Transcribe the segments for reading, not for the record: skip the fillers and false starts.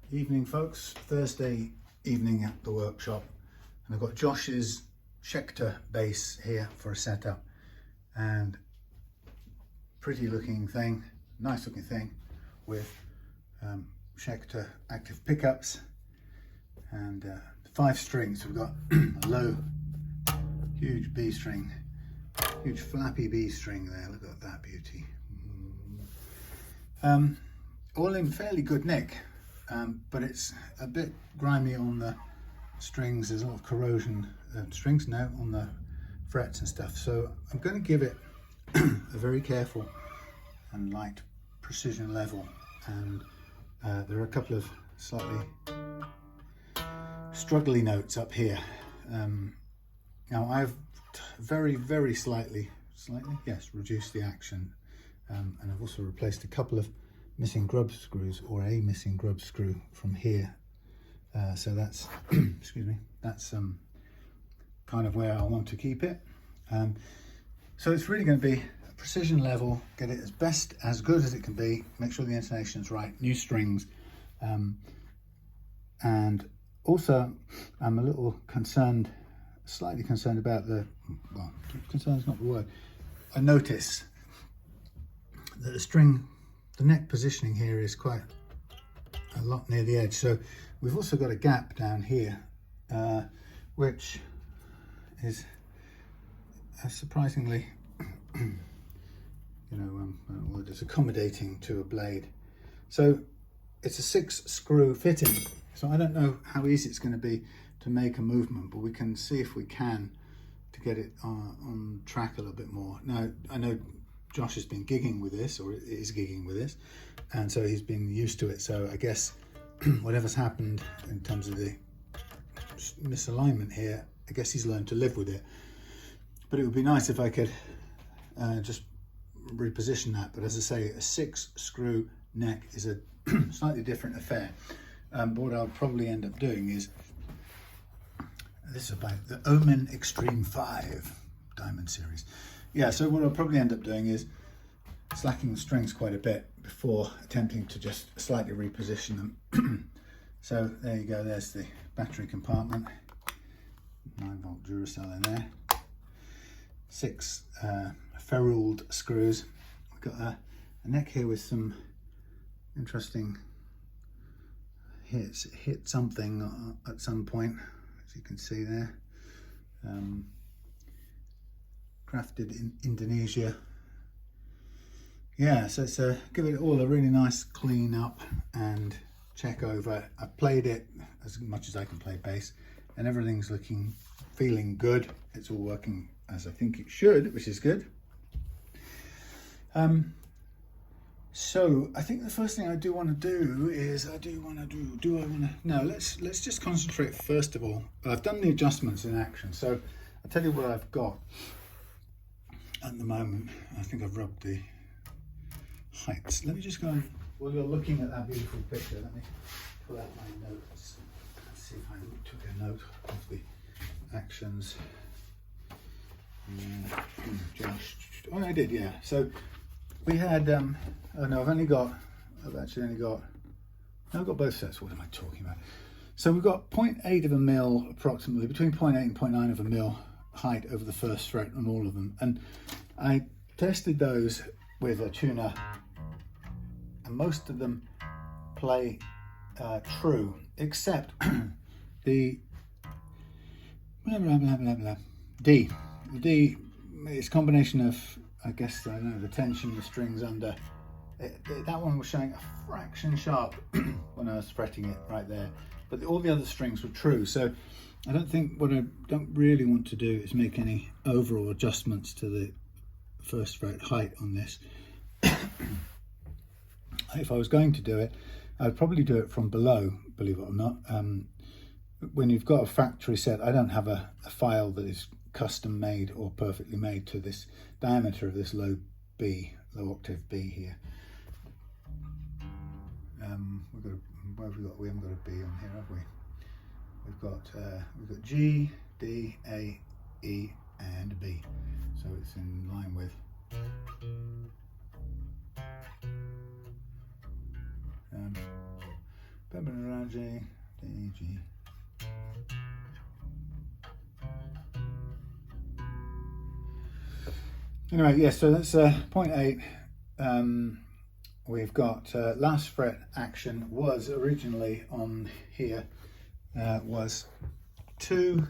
Evening folks, Thursday evening at the workshop, and I've got Josh's Schecter bass here for a setup, and pretty looking thing, nice looking thing with Schecter active pickups and 5 strings. So we've got a low, huge B string, huge flappy B string there, look at that beauty. All in fairly good nick. But it's a bit grimy on the strings. There's a lot of corrosion strings now on the frets and stuff, so I'm going to give it a very careful and light precision level, and there are a couple of slightly struggly notes up here. Now I've very slightly reduced the action, and I've also replaced a couple of missing grub screws, or a missing grub screw from here, so that's excuse me, that's kind of where I want to keep it. So it's really going to be a precision level, get it as good as it can be, make sure the intonation is right, new strings, and also I'm a little concerned, slightly concerned about well, concerned is not the word. I notice that the neck positioning here is quite a lot near the edge, so we've also got a gap down here, which is surprisingly, what is accommodating to a blade. So it's a 6-screw fitting, so I don't know how easy it's going to be to make a movement, but we can see if we can to get it on track a little bit more. Now I know Josh has been gigging with this, or is gigging with this, and so he's been used to it, so I guess whatever's happened in terms of the misalignment here, I guess he's learned to live with it. But it would be nice if I could just reposition that. But as I say, a 6-screw neck is a slightly different affair. But what I'll probably end up doing is, this is about the Omen Extreme 5 Diamond Series. Yeah, so what I'll probably end up doing is slacking the strings quite a bit before attempting to just slightly reposition them. So there you go, there's the battery compartment, 9-volt Duracell in there, 6 ferruled screws. We've got a neck here with some interesting hits, hit something at some point, as you can see there. Crafted in Indonesia. Yeah, so it's give it all a really nice clean up and check over. I've played it as much as I can play bass, and everything's feeling good. It's all working as I think it should, which is good. So I think the first thing I do want to do is, let's just concentrate first of all. I've done the adjustments in action, so I'll tell you what I've got at the moment. I think I've rubbed the heights. Let me just go, while you're looking at that beautiful picture, let me pull out my notes. Let's see if I took a note of the actions. Josh, oh I did, yeah. So we had, I've got both sets. What am I talking about? So we've got 0.8 of a mil, approximately, between 0.8 and 0.9 of a mil height over the first fret on all of them, and I tested those with a tuner, and most of them play true, except the D. The D is a combination of, I guess, I don't know, the tension, the strings under. That one was showing a fraction sharp when I was fretting it right there, but all the other strings were true. So I don't really want to do is make any overall adjustments to the first fret height on this. If I was going to do it, I'd probably do it from below, believe it or not. When you've got a factory set, I don't have a file that is custom made or perfectly made to this diameter of this low octave B here. We haven't got a B on here, have we? We've got G, D, A, E, and B. So it's in line with around G, D, G. Anyway, yeah, so that's 0.8. We've got last fret action was originally on here, was 2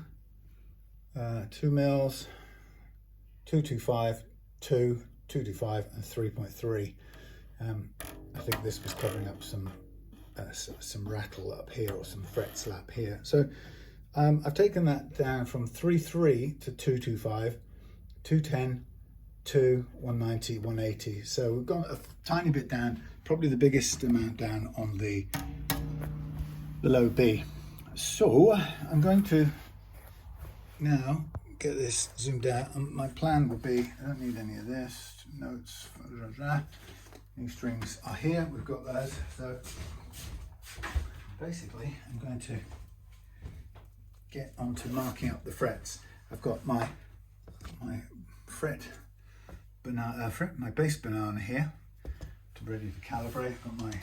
mils, 225, 2, 225 and 3.3. I think this was covering up some rattle up here or some fret slap here. So I've taken that down from 3.3 to 225, 210, 2, 190, 180. So we've gone a tiny bit down, probably the biggest amount down on the low B. So I'm going to now get this zoomed out. My plan would be, I don't need any of this, notes, new strings are here, we've got those. So basically I'm going to get onto marking up the frets. I've got my my bass banana here to ready to calibrate. I've got my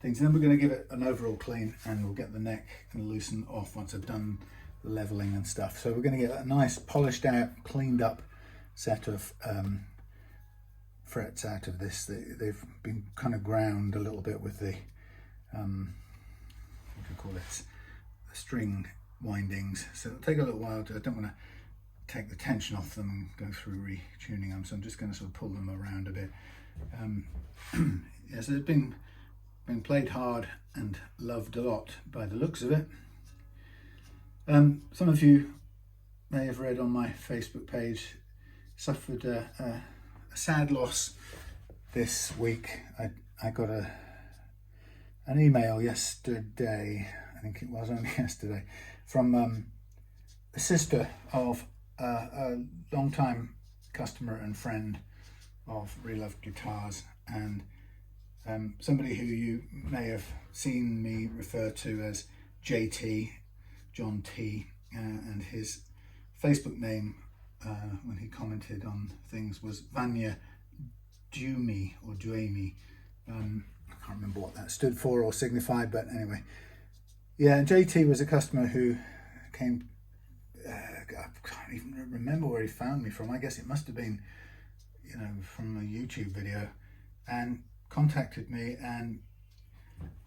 things, and then we're going to give it an overall clean, and we'll get the neck and loosen off once I've done the leveling and stuff. So we're going to get a nice polished out, cleaned up set of frets out of this. They've been kind of ground a little bit with the what do you call it, the string windings, so it'll take a little while. I don't want to take the tension off them and go through retuning them, so I'm just going to sort of pull them around a bit. Yeah, so it's been played hard and loved a lot by the looks of it. Some of you may have read on my Facebook page, suffered a sad loss this week. I got an email yesterday, I think it was only yesterday, from the sister of a long-time customer and friend of Reloved Guitars, and somebody who you may have seen me refer to as JT, John T, and his Facebook name when he commented on things was Vanya Dumi or Duemi. I can't remember what that stood for or signified, but anyway. Yeah, and JT was a customer who came, I can't even remember where he found me from. I guess it must have been, you know, from a YouTube video, and contacted me and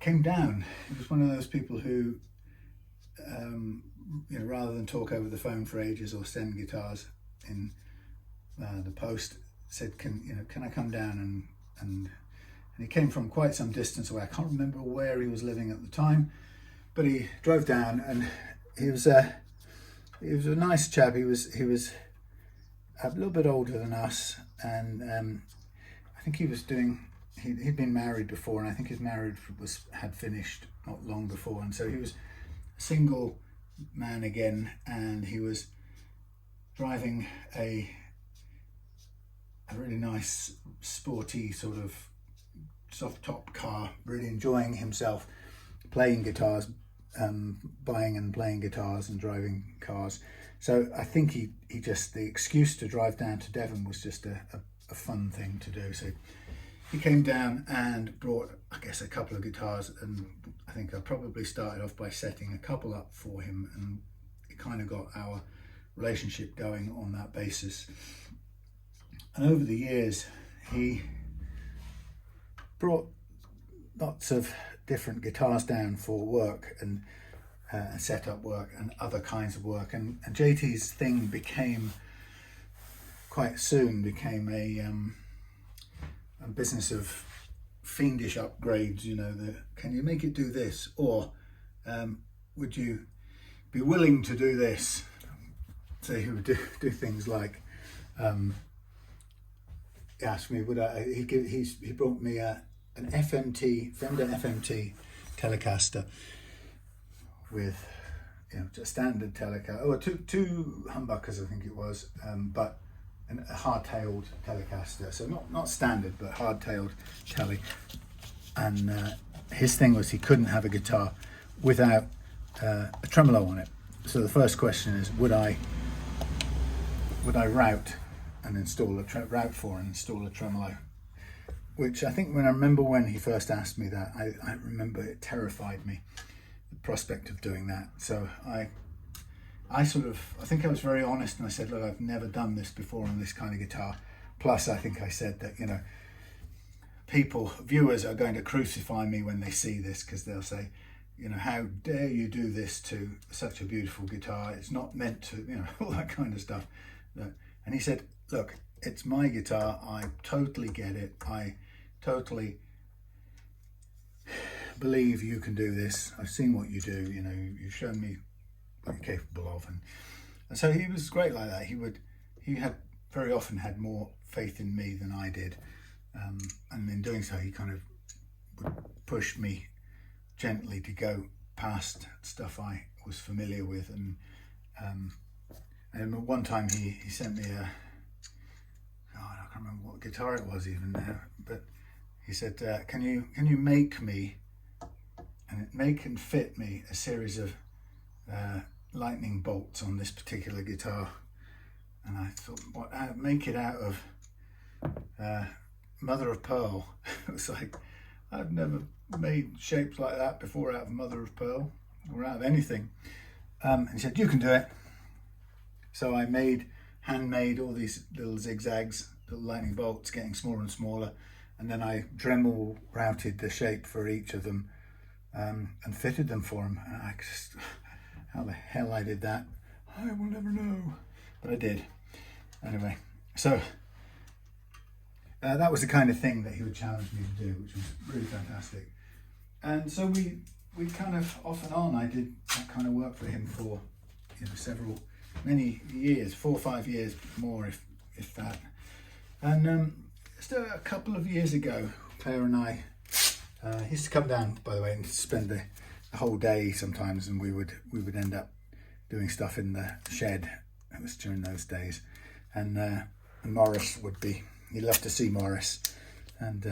came down. It was one of those people who, you know, rather than talk over the phone for ages or send guitars in the post, said, can I come down, and he came from quite some distance away. I can't remember where he was living at the time, but he drove down, and he was a nice chap. He was a little bit older than us, and I think he was he'd been married before, and I think his marriage had finished not long before, and so he was a single man again, and he was driving a really nice sporty sort of soft top car, really enjoying himself playing guitars, buying and playing guitars and driving cars. So I think he just, the excuse to drive down to Devon was just a fun thing to do. So he came down and brought, I guess, a couple of guitars, and I think I probably started off by setting a couple up for him, and it kind of got our relationship going on that basis. And over the years, he brought lots of different guitars down for work and setup work and other kinds of work, and JT's thing quite soon became a business of fiendish upgrades. You know, can you make it do this, or would you be willing to do this? So he would do things like he asked me, would I? He brought me an FMT, Fender FMT Telecaster with, you know, a standard Telecaster, or two humbuckers I think it was, but a hard-tailed Telecaster, so not standard but hard-tailed Tele. And his thing was he couldn't have a guitar without a tremolo on it. So the first question is, would I route and install a route for and install a tremolo which I think when I remember when he first asked me that, I remember it terrified me, the prospect of doing that. So I think I was very honest, and I said, look, I've never done this before on this kind of guitar. Plus, I think I said that, you know, viewers are going to crucify me when they see this, because they'll say, you know, how dare you do this to such a beautiful guitar? It's not meant to, you know, all that kind of stuff. And he said, look, it's my guitar. I totally get it. I totally believe you can do this. I've seen what you do. You know, you've shown me what you're capable of. And so he was great like that. He had very often had more faith in me than I did. And in doing so, he kind of would push me gently to go past stuff I was familiar with. And one time he sent me I can't remember what guitar it was even now, but he said, can you make and fit me a series of lightning bolts on this particular guitar? And I thought, what, make it out of mother of pearl? It was like, I've never made shapes like that before out of mother of pearl or out of anything. And he said, you can do it. So I handmade all these little zigzags, little lightning bolts, getting smaller and smaller, and then I Dremel routed the shape for each of them and fitted them for him. And I just, how the hell I did that, I will never know, but I did. Anyway, so that was the kind of thing that he would challenge me to do, which was really fantastic. And so we kind of off and on, I did that kind of work for him for, you know, many years, 4 or 5 years more, if that. And just a couple of years ago, Claire and I, he used to come down, by the way, and spend the whole day sometimes, and we would end up doing stuff in the shed. It was during those days, and Morris would be. He loved to see Morris, and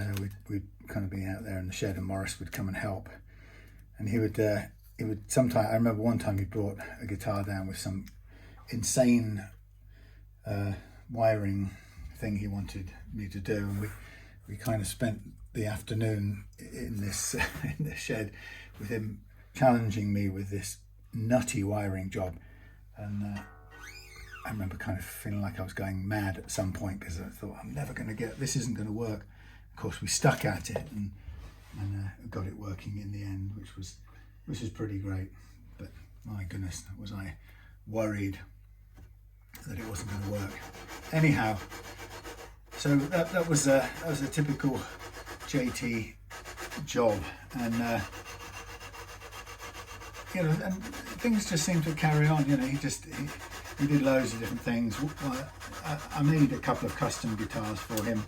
we'd kind of be out there in the shed, and Morris would come and help. And he would sometimes. I remember one time he brought a guitar down with some insane wiring thing he wanted me to do, and we kind of spent the afternoon in this in the shed with him challenging me with this nutty wiring job. And I remember kind of feeling like I was going mad at some point, because I thought, I'm never going to this isn't going to work. Of course, we stuck at it and got it working in the end, which was pretty great. But my goodness, was I worried that it wasn't going to work. Anyhow, so that was a typical JT job, and you know, and things just seemed to carry on. You know, he did loads of different things. I made a couple of custom guitars for him.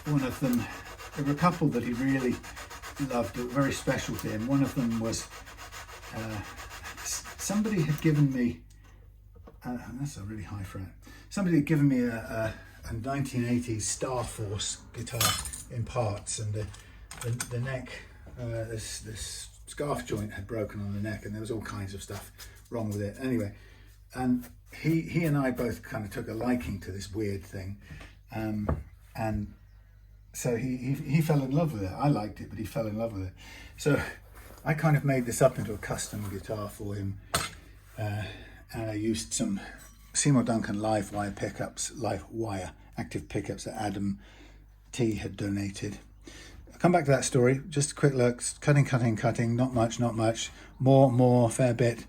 One of them, there were a couple that he really loved, that were very special to him. One of them was somebody had given me, that's a really high fret, somebody had given me a 1980s Star Force guitar in parts, and the neck, this scarf joint had broken on the neck, and there was all kinds of stuff wrong with it. Anyway, and he and I both kind of took a liking to this weird thing, and so he fell in love with it. I liked it, but he fell in love with it. So I kind of made this up into a custom guitar for him, and I used some Seymour Duncan live wire active pickups that Adam T had donated. I'll come back to that story. Just a quick look. Cutting. Not much. More, fair bit.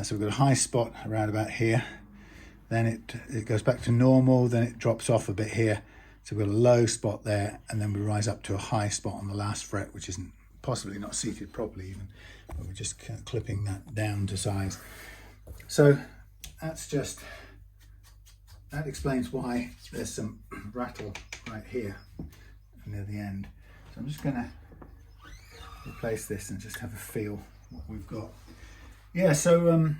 So we've got a high spot around about here. Then it goes back to normal. Then it drops off a bit here. So we've got a low spot there, and then we rise up to a high spot on the last fret, which isn't possibly not seated properly even, but we're just kind of clipping that down to size. So that explains why there's some rattle right here near the end. So I'm just going to replace this and just have a feel what we've got. Yeah, so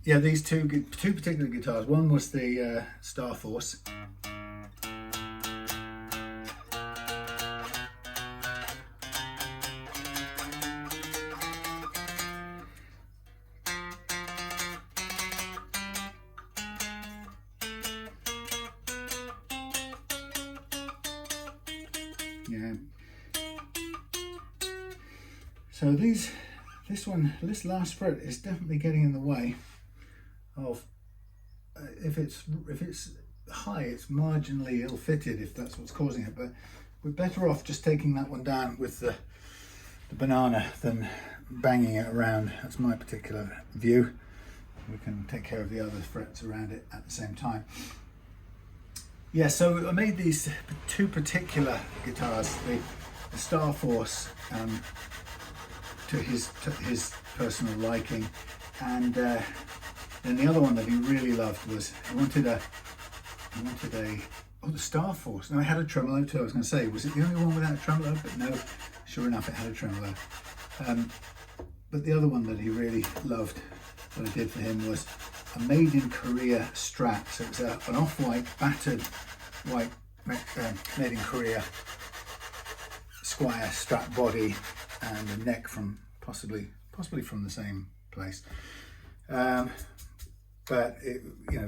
yeah, these two particular guitars. One was the Star Force. So this last fret is definitely getting in the way of, if it's high, it's marginally ill-fitted, if that's what's causing it, but we're better off just taking that one down with the banana than banging it around. That's my particular view. We can take care of the other frets around it at the same time. Yeah, so I made these two particular guitars, the Star Force, to his personal liking, and then the other one that he really loved was he wanted a the Star Force. No, it had a tremolo too. I was going to say, was it the only one without a tremolo? But no, sure enough, it had a tremolo. But the other one that he really loved, what I did for him, was a made in Korea Strat. So it was an off-white, battered white, made in Korea Squire Strat body, and a neck from possibly from the same place. But it,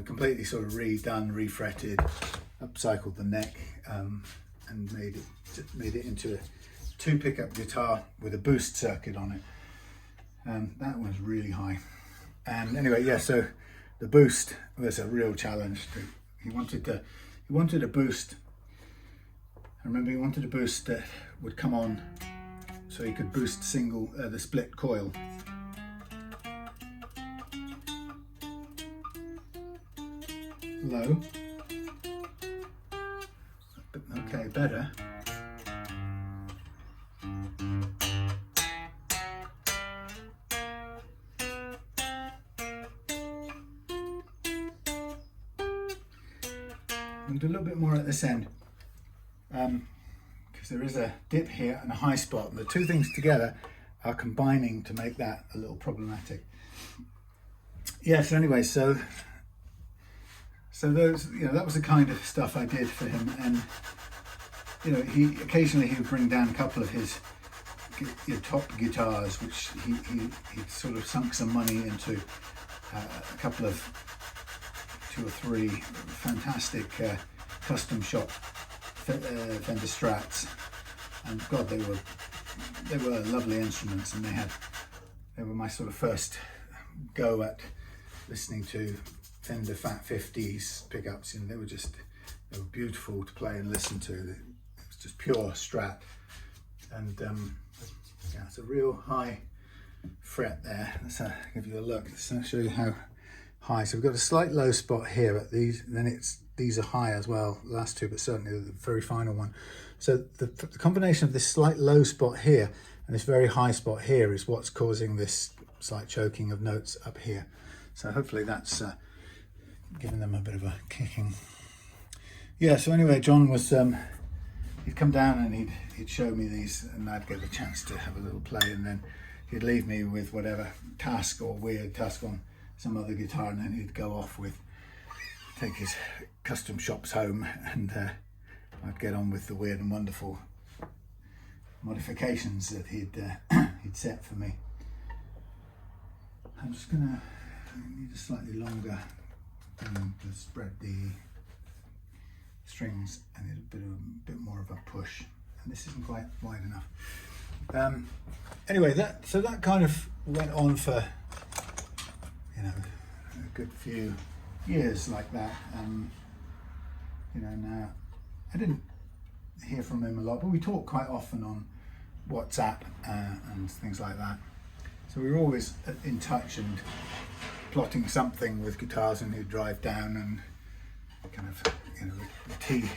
completely sort of redone, refretted, upcycled the neck, and made it into a 2 pickup guitar with a boost circuit on it. That one's really high. And anyway, yeah, so the boost was a real challenge. He wanted a boost. I remember he wanted a boost that would come on so he could boost the split coil. Low. Okay, better. I'll do a little bit more at this end, because there is a dip here and a high spot, and the two things together are combining to make that a little problematic. Yeah, so anyway, so those, that was the kind of stuff I did for him, and he occasionally would bring down a couple of his top guitars, which he sort of sunk some money into, a couple of 2 or 3 fantastic custom shop Fender Strats, and God, they were lovely instruments, and they were my sort of first go at listening to Fender Fat 50s pickups. They were beautiful to play and listen to. It was just pure Strat, and yeah, it's a real high fret there. Let's give you a look. Let's show you how high. So we've got a slight low spot here at these, and then these are high as well, the last two, but certainly the very final one. So the combination of this slight low spot here and this very high spot here is what's causing this slight choking of notes up here. So hopefully that's giving them a bit of a kicking. Yeah, so anyway, John was, he'd come down and he'd show me these, and I'd get a chance to have a little play, and then he'd leave me with whatever task or weird task on some other guitar, and then he'd go off take his custom shops home, and I'd get on with the weird and wonderful modifications that he'd set for me. I'm just gonna need a slightly longer thing to spread the strings, and a bit more of a push, and this isn't quite wide enough. Anyway, that kind of went on for a good few years like that. Now I didn't hear from him a lot, but we talked quite often on WhatsApp and things like that. So we were always in touch and plotting something with guitars, and he'd drive down and kind of, the tea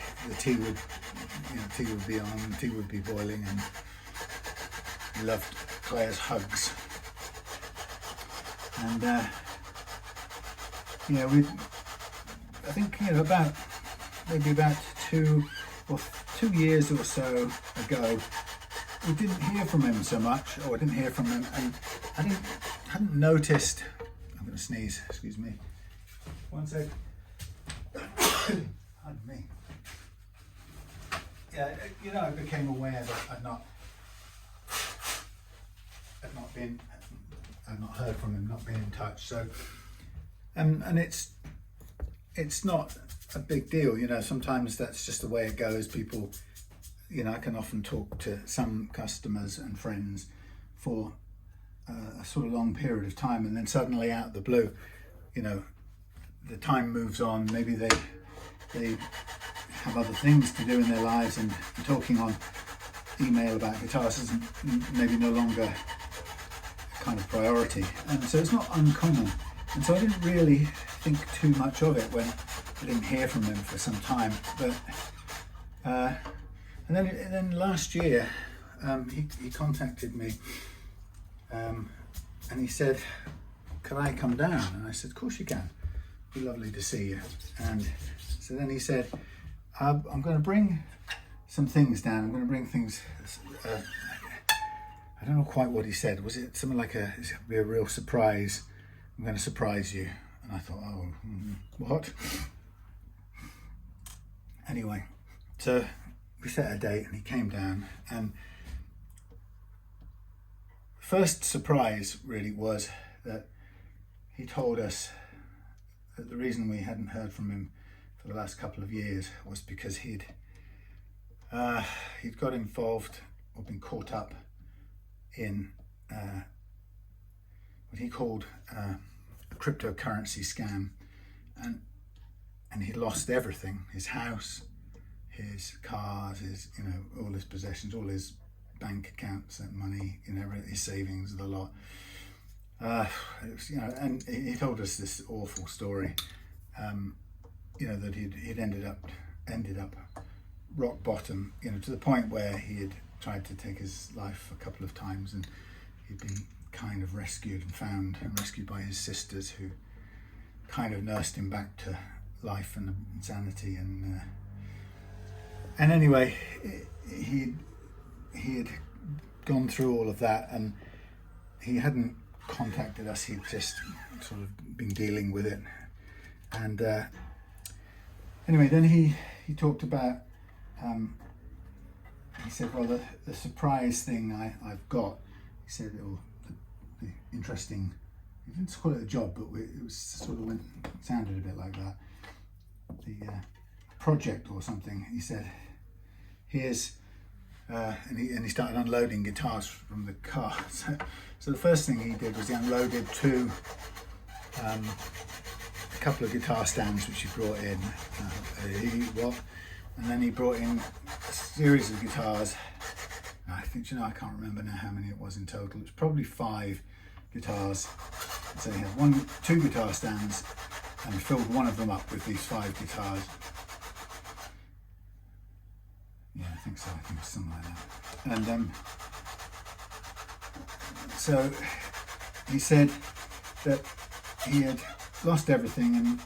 would be on, the tea would be boiling, and he loved Claire's hugs. And I think about 2 years or so ago, we didn't hear from him so much, or I didn't hear from him, and I hadn't noticed. I'm going to sneeze, excuse me. One sec. Pardon me. Yeah, I became aware that I'd not heard from him, not been in touch. So, and it's not a big deal, sometimes that's just the way it goes. People, I can often talk to some customers and friends for a sort of long period of time, and then suddenly out of the blue, you know, the time moves on. Maybe they have other things to do in their lives, and talking on email about guitars isn't maybe no longer a kind of priority, and so it's not uncommon. And so I didn't really think too much of it when I didn't hear from him for some time. But and then last year he contacted me, and he said, "Can I come down?" And I said, "Of course you can. It'd be lovely to see you." And so then he said, "I'm going to bring some things down. I'm going to bring things." I don't know quite what he said. Was it something like it's going to be a real surprise? I'm going to surprise you. And I thought, oh, what? Anyway, so we set a date and he came down, and first surprise really was that he told us that the reason we hadn't heard from him for the last couple of years was because he'd got involved or been caught up in what he called a cryptocurrency scam, and he lost everything: his house, his cars, his, you know, all his possessions, all his bank accounts and money, you know, his savings, the lot. It was, you know, and he told us this awful story, you know, that he'd ended up rock bottom, you know, to the point where he had tried to take his life a couple of times, and he'd been kind of rescued by his sisters, who kind of nursed him back to life and sanity. And anyway, he had gone through all of that, and he hadn't contacted us. He'd just sort of been dealing with it. And anyway, then he talked about, he said, well, the surprise thing I've got, he said, oh, the interesting, he didn't call it a job, but it was sort of sounded a bit like that, the project or something. He said, here's, and he started unloading guitars from the car. So the first thing he did was he unloaded a couple of guitar stands which he brought in, and then he brought in a series of guitars. I think, you know, I can't remember now how many it was in total. It was probably 5 guitars. So he had 2 guitar stands, and he filled one of them up with these 5 guitars. Yeah, I think so. I think it's something like that. And so he said that he had lost everything, and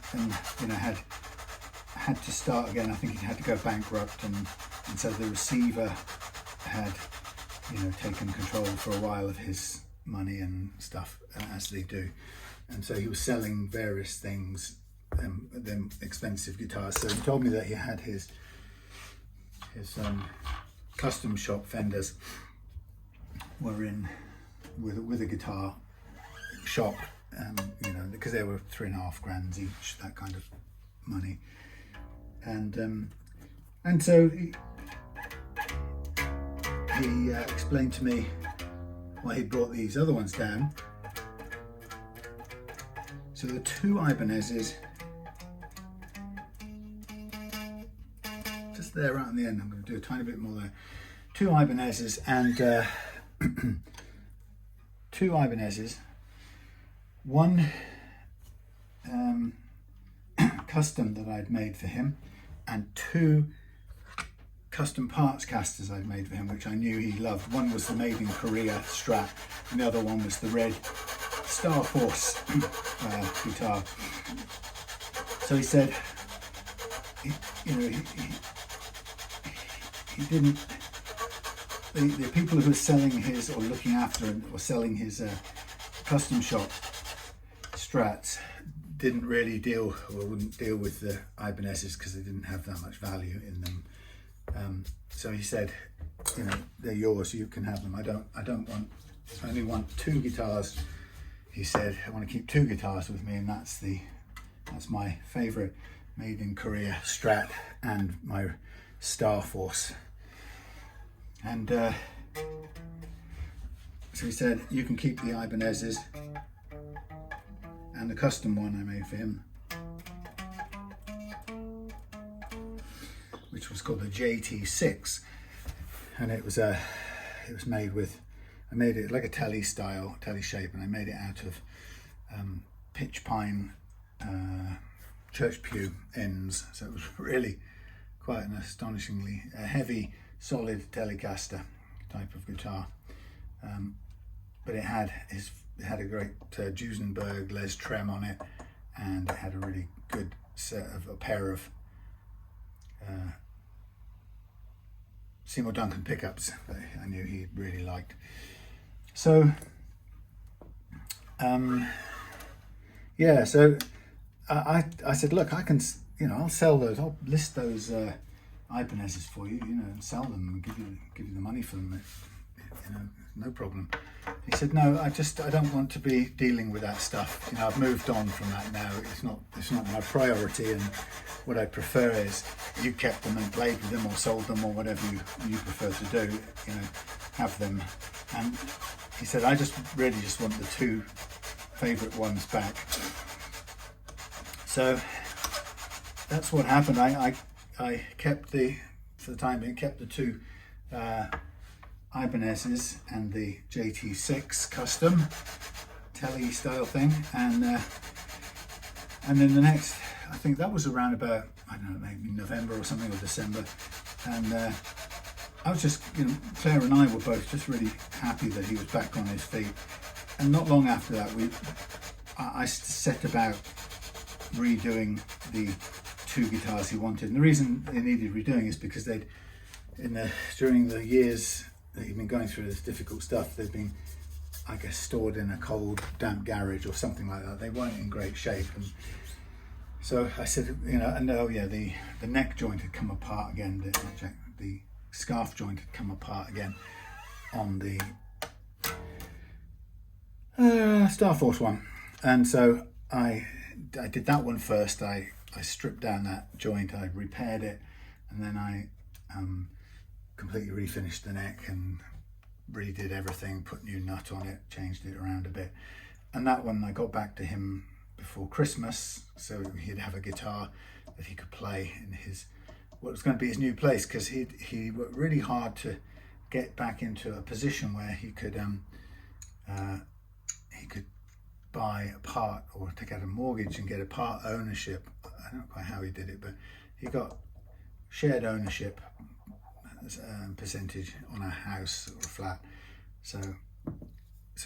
you know, had to start again. I think he had to go bankrupt, and so the receiver had, you know, taken control for a while of his money and stuff, as they do. And so he was selling various things, them expensive guitars. So he told me that he had his custom shop vendors were in with a guitar shop, you know, because they were $3,500 each, that kind of money. And so he explained to me why he brought these other ones down. So the 2 Ibanez's, just there right on the end, I'm going to do a tiny bit more there. 2 Ibanez's and 2 Ibanez's, one custom that I'd made for him, and 2 custom parts casters I'd made for him, which I knew he loved. One was the made in Korea Strat, and the other one was the red Star Force guitar. So he said, he didn't, the people who were selling his, or looking after him, or selling his custom shop Strats, didn't really deal, or wouldn't deal with the Ibanez's because they didn't have that much value in them. So he said, you know, they're yours, you can have them. I only want 2 guitars. He said, I want to keep 2 guitars with me, and that's my favorite made in Korea Strat and my Star Force. And So he said, you can keep the Ibanez's and the custom one I made for him, which was called a JT6, and it was made with, I made it like a telly shape, and I made it out of pitch pine church pew ends, so it was really quite an astonishingly heavy, solid Telecaster type of guitar. But it had a great Duesenberg Les Trem on it, and it had a really good a pair of Seymour Duncan pickups that I knew he really liked. So yeah, so I said, look, I can, I'll sell those, I'll list those Ibanez's for you, and sell them and give you the money for them, no problem. He said, no, I don't want to be dealing with that stuff. I've moved on from that now. It's not my priority, and what I prefer is you kept them and played with them or sold them or whatever you prefer to do, have them. And he said, I really just want the two favourite ones back. So that's what happened. I kept for the time being, kept the two Ibanez's and the JT6 custom telly style thing, and then the next, I think that was around about, I don't know, maybe November or something, or December, and I was just, Claire and I were both just really happy that he was back on his feet. And not long after that, I set about redoing the two guitars he wanted, and the reason they needed redoing is because during the years that he'd been going through this difficult stuff, they'd been, I guess, stored in a cold, damp garage or something like that. They weren't in great shape, and so I said, and oh yeah, the neck joint had come apart again. The scarf joint had come apart again on the Star Force one, and so I did that one first. I stripped down that joint, I repaired it, and then I completely refinished the neck and redid everything, put new nut on it, changed it around a bit. And that one I got back to him before Christmas, so he'd have a guitar that he could play in what was going to be his new place, because he worked really hard to get back into a position where he could buy a part, or take out a mortgage and get a part ownership. I don't know quite how he did it, but he got shared ownership percentage on a house or a flat. So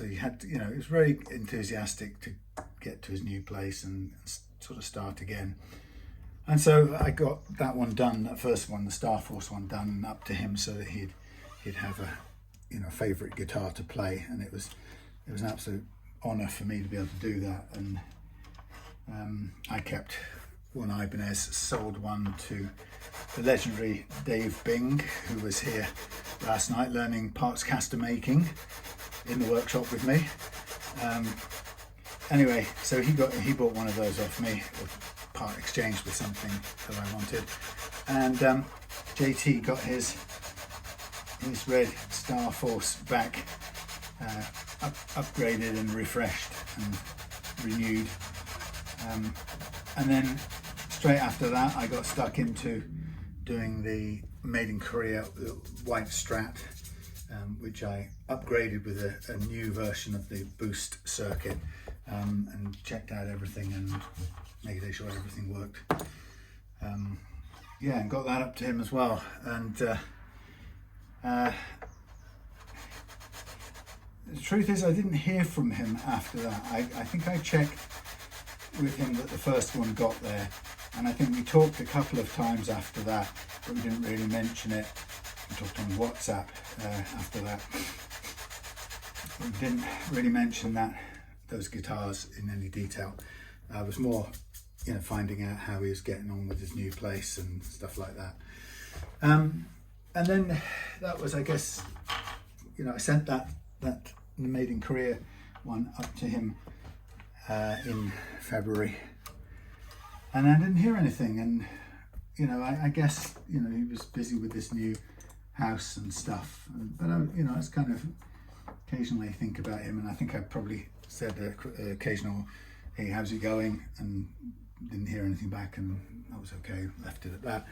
he had to, he was very enthusiastic to get to his new place and sort of start again. And so I got that one done, that first one, the Star Force one, done up to him, so that he'd have a favourite guitar to play, and it was an absolute honour for me to be able to do that. And I kept one Ibanez, sold one to the legendary Dave Bing, who was here last night learning parts caster making in the workshop with me. Anyway, so he bought one of those off me, or part exchanged with something that I wanted, and JT got his red Star Force back, upgraded and refreshed and renewed, and then straight after that I got stuck into doing the made in Korea white Strat, which I upgraded with a new version of the boost circuit, and checked out everything and made sure everything worked. Yeah, and got that up to him as well. And the truth is, I didn't hear from him after that. I think I checked with him that the first one got there, and I think we talked a couple of times after that, but we didn't really mention it. We talked on WhatsApp after that. We didn't really mention those guitars in any detail. I was more, finding out how he was getting on with his new place and stuff like that. And then that was, I guess, I sent that made in Korea one up to him in February, and I didn't hear anything. And I guess he was busy with this new house and stuff. But I was kind of occasionally think about him, and I think I probably said occasional, hey, how's it going, and didn't hear anything back, and that was okay, left it at that.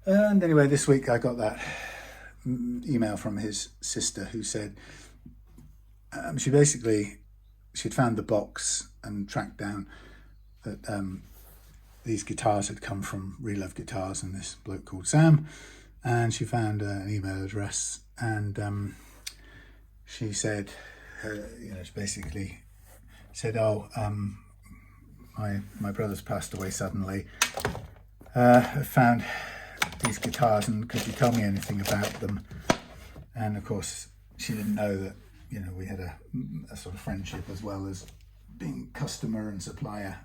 And anyway, this week I got that email from his sister who said she'd found the box and tracked down that these guitars had come from Relove Guitars and this bloke called Sam, and she found an email address, and she said, she basically said, my brother's passed away suddenly. I found these guitars, and could you tell me anything about them? And of course, she didn't know that, we had a sort of friendship as well as being customer and supplier.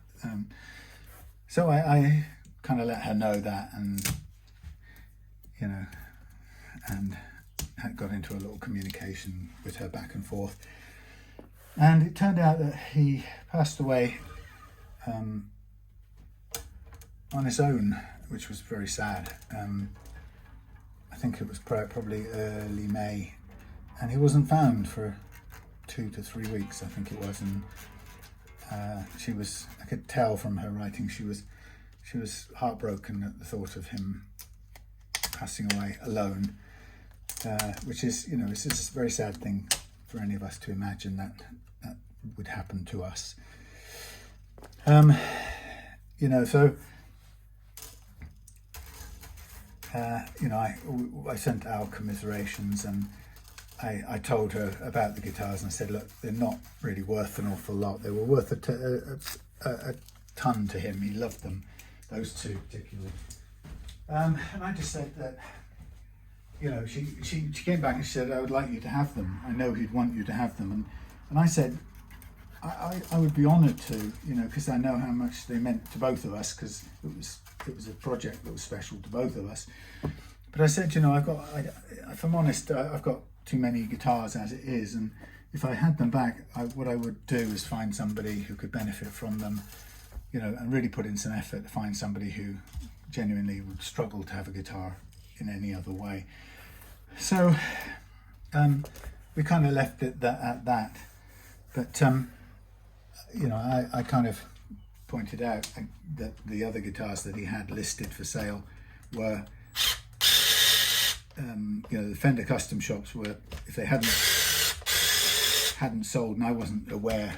So I kind of let her know that, and had got into a little communication with her back and forth. And it turned out that he passed away on his own, which was very sad. I think it was probably early May, and he wasn't found for 2 to 3 weeks, I think it was. And I could tell from her writing, she was heartbroken at the thought of him passing away alone, which is, it's just a very sad thing for any of us to imagine that would happen to us. So I sent our commiserations, and I told her about the guitars, and I said, look, they're not really worth an awful lot. They were worth a ton to him. He loved them, those two particularly. And I just said that, she came back and she said, I would like you to have them. I know he'd want you to have them. And I said, I would be honoured to, because I know how much they meant to both of us, because it was a project that was special to both of us. But I said, if I'm honest, I've got too many guitars as it is, and if I had them back, what I would do is find somebody who could benefit from them, and really put in some effort to find somebody who genuinely would struggle to have a guitar in any other way. So we kind of left it at that. But I kind of pointed out that the other guitars that he had listed for sale were, the Fender custom shops were, if they hadn't sold, and I wasn't aware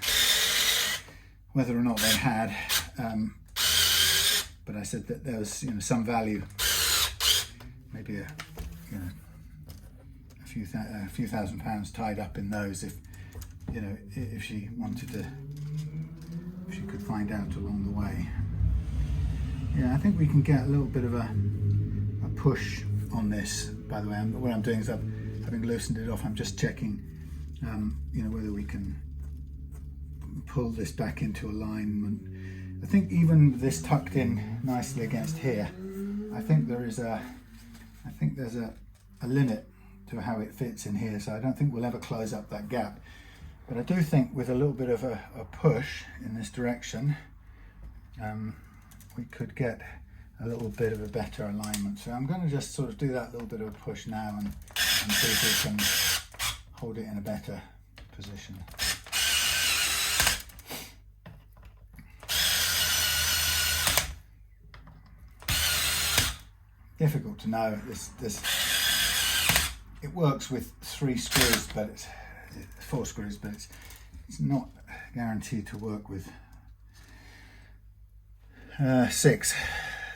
whether or not they had, but I said that there was, some value, maybe a few £1,000 tied up in those, if she wanted to, if she could find out along the way. Yeah, I think we can get a little bit of a push on this. By the way, what I'm doing is having loosened it off, I'm just checking, whether we can pull this back into alignment. I think even with this tucked in nicely against here, I think there's a limit to how it fits in here, so I don't think we'll ever close up that gap. But I do think with a little bit of a push in this direction, we could get a little bit of a better alignment. So I'm going to just sort of do that little bit of a push now and see if we can hold it in a better position. Difficult to know. It works with 3 screws, but it's 4 screws, but it's not guaranteed to work with 6.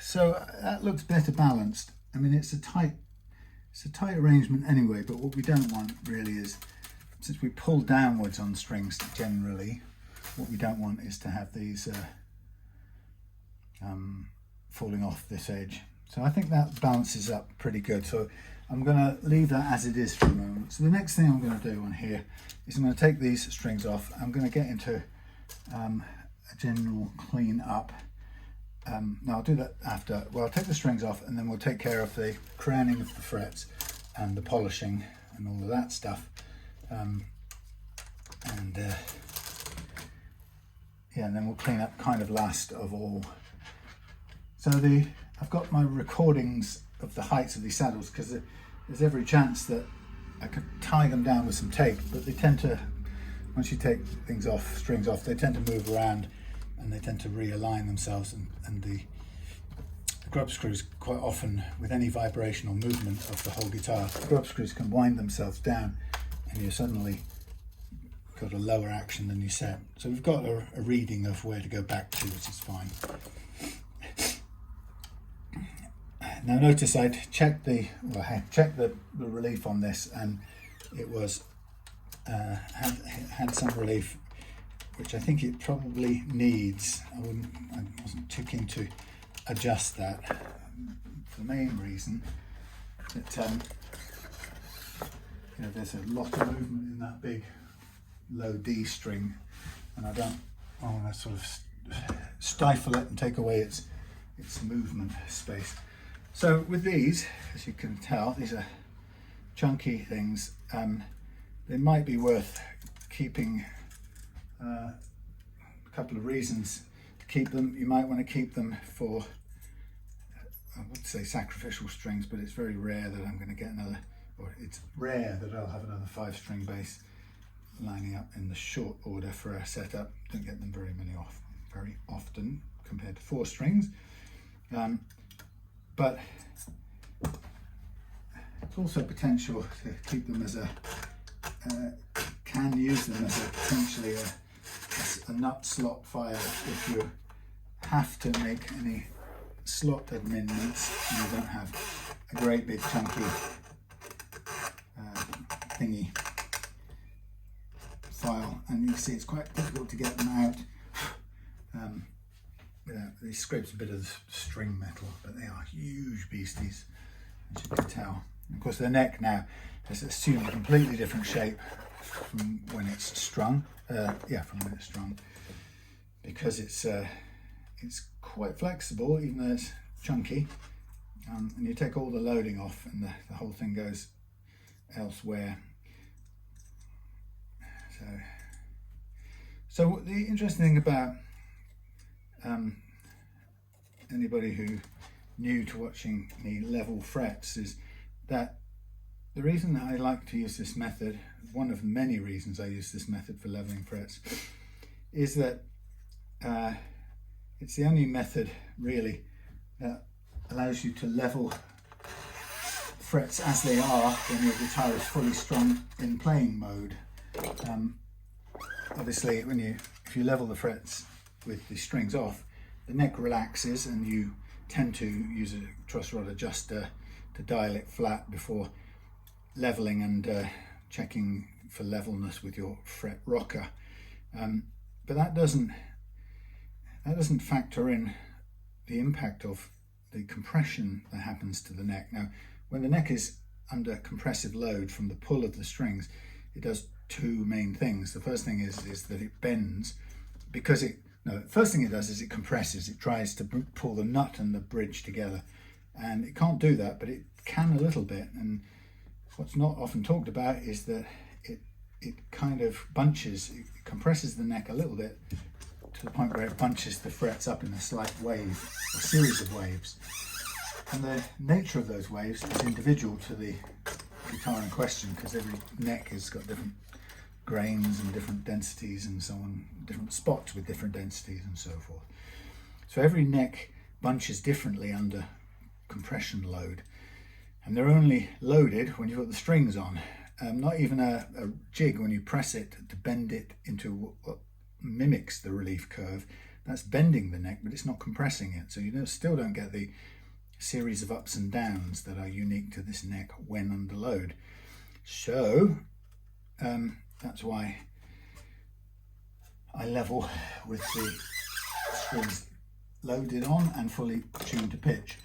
So that looks better balanced. I mean, it's a tight arrangement anyway, but what we don't want really is, since we pull downwards on strings generally, what we don't want is to have these falling off this edge. So I think that balances up pretty good. So I'm going to leave that as it is for a moment. So the next thing I'm going to do on here is I'm going to take these strings off. I'm going to get into a general clean up. Now I'll do that after. Well, I'll take the strings off, and then we'll take care of the crowning of the frets and the polishing and all of that stuff. And then we'll clean up kind of last of all. So I've got my recordings of the heights of these saddles, because there's every chance that I could tie them down with some tape, but they tend to, once you take things off, strings off, they tend to move around and they tend to realign themselves, and the grub screws quite often, with any vibration or movement of the whole guitar, the grub screws can wind themselves down and you suddenly got a lower action than you set. So we've got a reading of where to go back to, which is fine. Now notice I'd checked the relief on this, and it was had some relief, which I think it probably needs. I wasn't too keen to adjust that for the main reason that there's a lot of movement in that big low D string, and I want to sort of stifle it and take away its movement space. So with these, as you can tell, these are chunky things. They might be worth keeping. A couple of reasons to keep them. You might want to keep them for, I would say sacrificial strings, but it's very rare that I'm going to get another, or it's rare that I'll have another 5-string bass lining up in the short order for a setup. Don't get them very often compared to 4 strings. But it's also potential to keep them as can use them as potentially a nut slot file if you have to make any slot amendments and you don't have a great big chunky thingy file. And you can see it's quite difficult to get them out these scrapes a bit of the string metal, but they are huge beasties, as you can tell. And of course the neck now has assumed a completely different shape from when it's strung. From when it's strung, because it's quite flexible, even though it's chunky. And you take all the loading off, and the whole thing goes elsewhere. So the interesting thing about anybody who new to watching me level frets is that the reason that I like to use this method, one of the many reasons I use this method for leveling frets, is that it's the only method really that allows you to level frets as they are when your guitar is fully strung in playing mode. Obviously, if you level the frets with the strings off, the neck relaxes, and you tend to use a truss rod adjuster to dial it flat before leveling and checking for levelness with your fret rocker. But that doesn't factor in the impact of the compression that happens to the neck. Now, when the neck is under compressive load from the pull of the strings, it does 2 main things. The first thing is that it bends, because the first thing it does is it compresses. It tries to pull the nut and the bridge together, and it can't do that, but it can a little bit. And what's not often talked about is that it kind of bunches, it compresses the neck a little bit to the point where it bunches the frets up in a slight wave, or series of waves. And the nature of those waves is individual to the guitar in question, because every neck has got different grains and different densities and so on, different spots with different densities and so forth. So every neck bunches differently under compression load, and they're only loaded when you've got the strings on. Not even a jig, when you press it to bend it into what mimics the relief curve, that's bending the neck, but it's not compressing it. So you still don't get the series of ups and downs that are unique to this neck when under load. So that's why I level with the strings loaded on and fully tuned to pitch,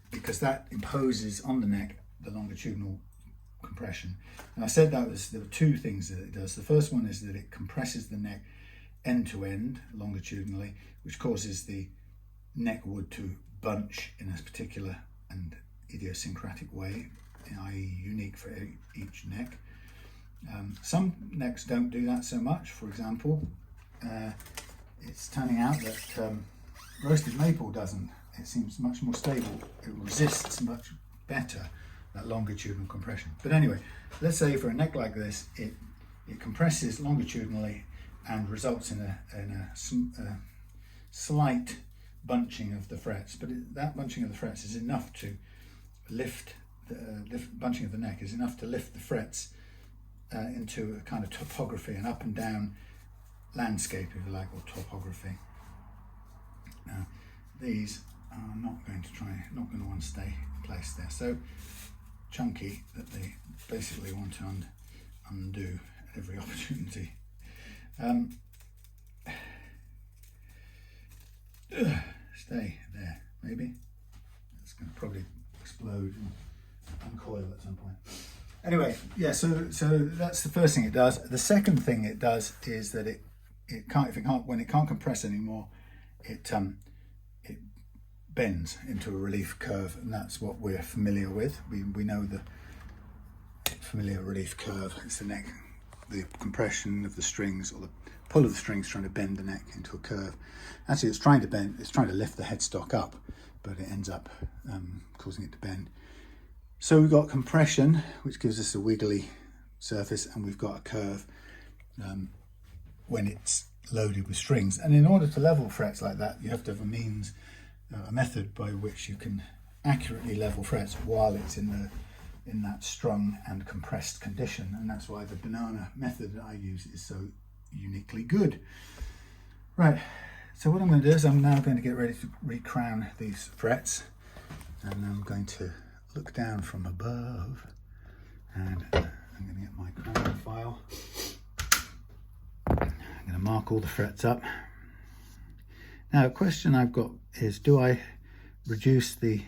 because that imposes on the neck the longitudinal compression. And I said there were 2 things that it does. The first one is that it compresses the neck end to end longitudinally, which causes the neck wood to bunch in a particular and idiosyncratic way, i.e. unique for each neck. Some necks don't do that so much. For example, it's turning out that roasted maple doesn't. It seems much more stable. It resists much better that longitudinal compression. But anyway, let's say for a neck like this, it compresses longitudinally and results in a slight bunching of the frets, but that bunching of the frets is enough to lift, bunching of the neck is enough to lift the frets into a kind of topography, an up and down landscape, if you like, or topography. Now, these are not going to want to stay placed there, so chunky that they basically want to undo at every opportunity. Stay there, maybe. It's going to probably explode and uncoil at some point. Anyway, yeah, so that's the first thing it does. The second thing it does is that when it can't compress anymore, it bends into a relief curve, and that's what we're familiar with. We know the familiar relief curve. It's the neck, the compression of the strings, or the pull of the strings trying to bend the neck into a curve. Actually, it's trying to lift the headstock up, but it ends up causing it to bend. So we've got compression, which gives us a wiggly surface, and we've got a curve when it's loaded with strings. And in order to level frets like that, you have to have a method by which you can accurately level frets while it's in that strung and compressed condition. And that's why the banana method that I use is so uniquely good. Right, so what I'm going to do is I'm now going to get ready to recrown these frets, and I'm going to look down from above, and I'm going to get my crowning file. I'm going to mark all the frets up. Now, a question I've got is, do I reduce the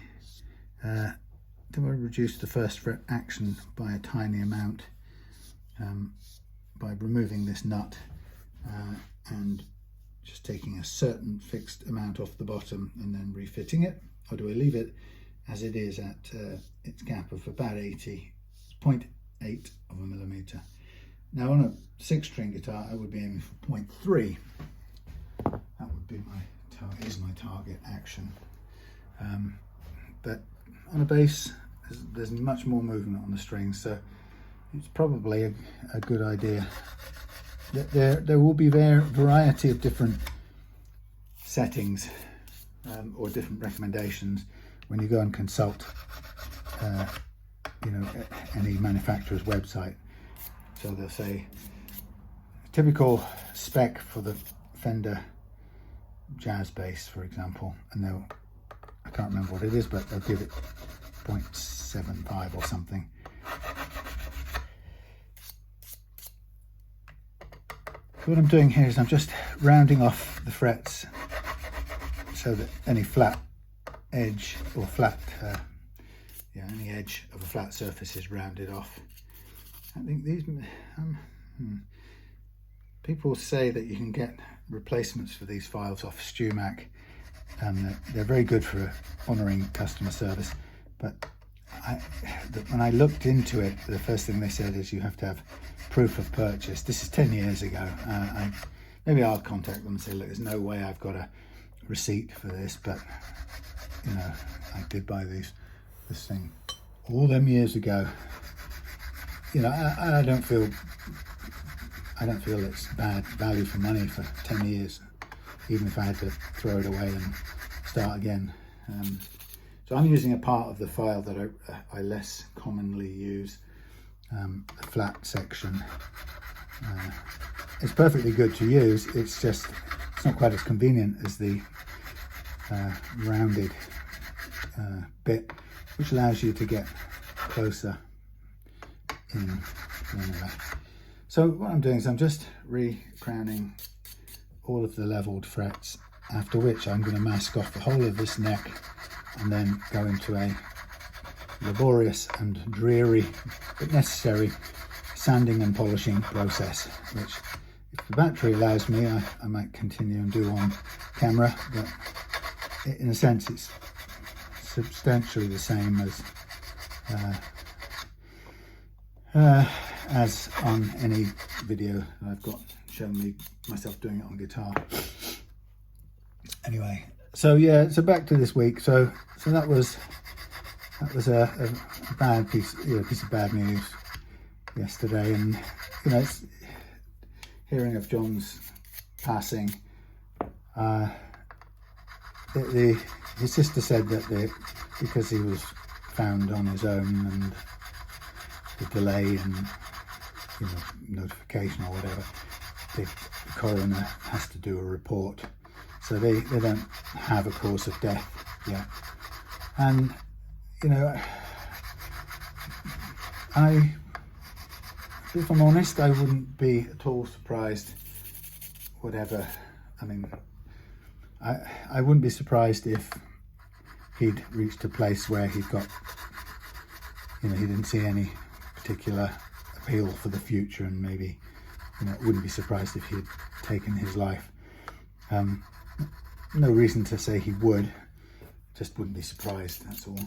first fret action by a tiny amount by removing this nut and just taking a certain fixed amount off the bottom and then refitting it, or do I leave it as it is at its gap of about 0.8 of a millimeter? Now, on a 6-string guitar, I would be aiming for 0.3. That would be my target action. But on a bass, there's much more movement on the strings, so it's probably a good idea. There will be variety of different settings or different recommendations when you go and consult any manufacturer's website. So they'll say typical spec for the Fender jazz bass, for example, and I can't remember what it is, but they'll give it 0.75 or something. So what I'm doing here is I'm just rounding off the frets so that any flat edge or any edge of a flat surface is rounded off. I think these people say that you can get replacements for these files off StewMac, and they're very good for honouring customer service, but when I looked into it, the first thing they said is you have to have proof of purchase. This is 10 years ago. Maybe I'll contact them and say, look, there's no way I've got a receipt for this, but I did buy this thing all them years ago. I don't feel it's bad value for money for 10 years, even if I had to throw it away and start again. So I'm using a part of the file that I less commonly use, a flat section. It's perfectly good to use, it's not quite as convenient as the rounded bit, which allows you to get closer in. Anyway. So what I'm doing is I'm just re-crowning all of the leveled frets, after which I'm going to mask off the whole of this neck and then go into a laborious and dreary but necessary sanding and polishing process, which, if the battery allows me, I might continue and do on camera, but in a sense it's substantially the same as on any video I've got showing me myself doing it on guitar. Anyway, so back to this week. So that was that was a bad piece, piece of bad news yesterday. And it's hearing of John's passing. His sister said that because he was found on his own and the delay and notification or whatever, the coroner has to do a report, so they don't have a cause of death yet. And if I'm honest, I wouldn't be at all surprised, whatever. I mean, I wouldn't be surprised if he'd reached a place where he'd got, he didn't see any particular appeal for the future, and maybe, wouldn't be surprised if he'd taken his life. No reason to say he would, just wouldn't be surprised, that's all.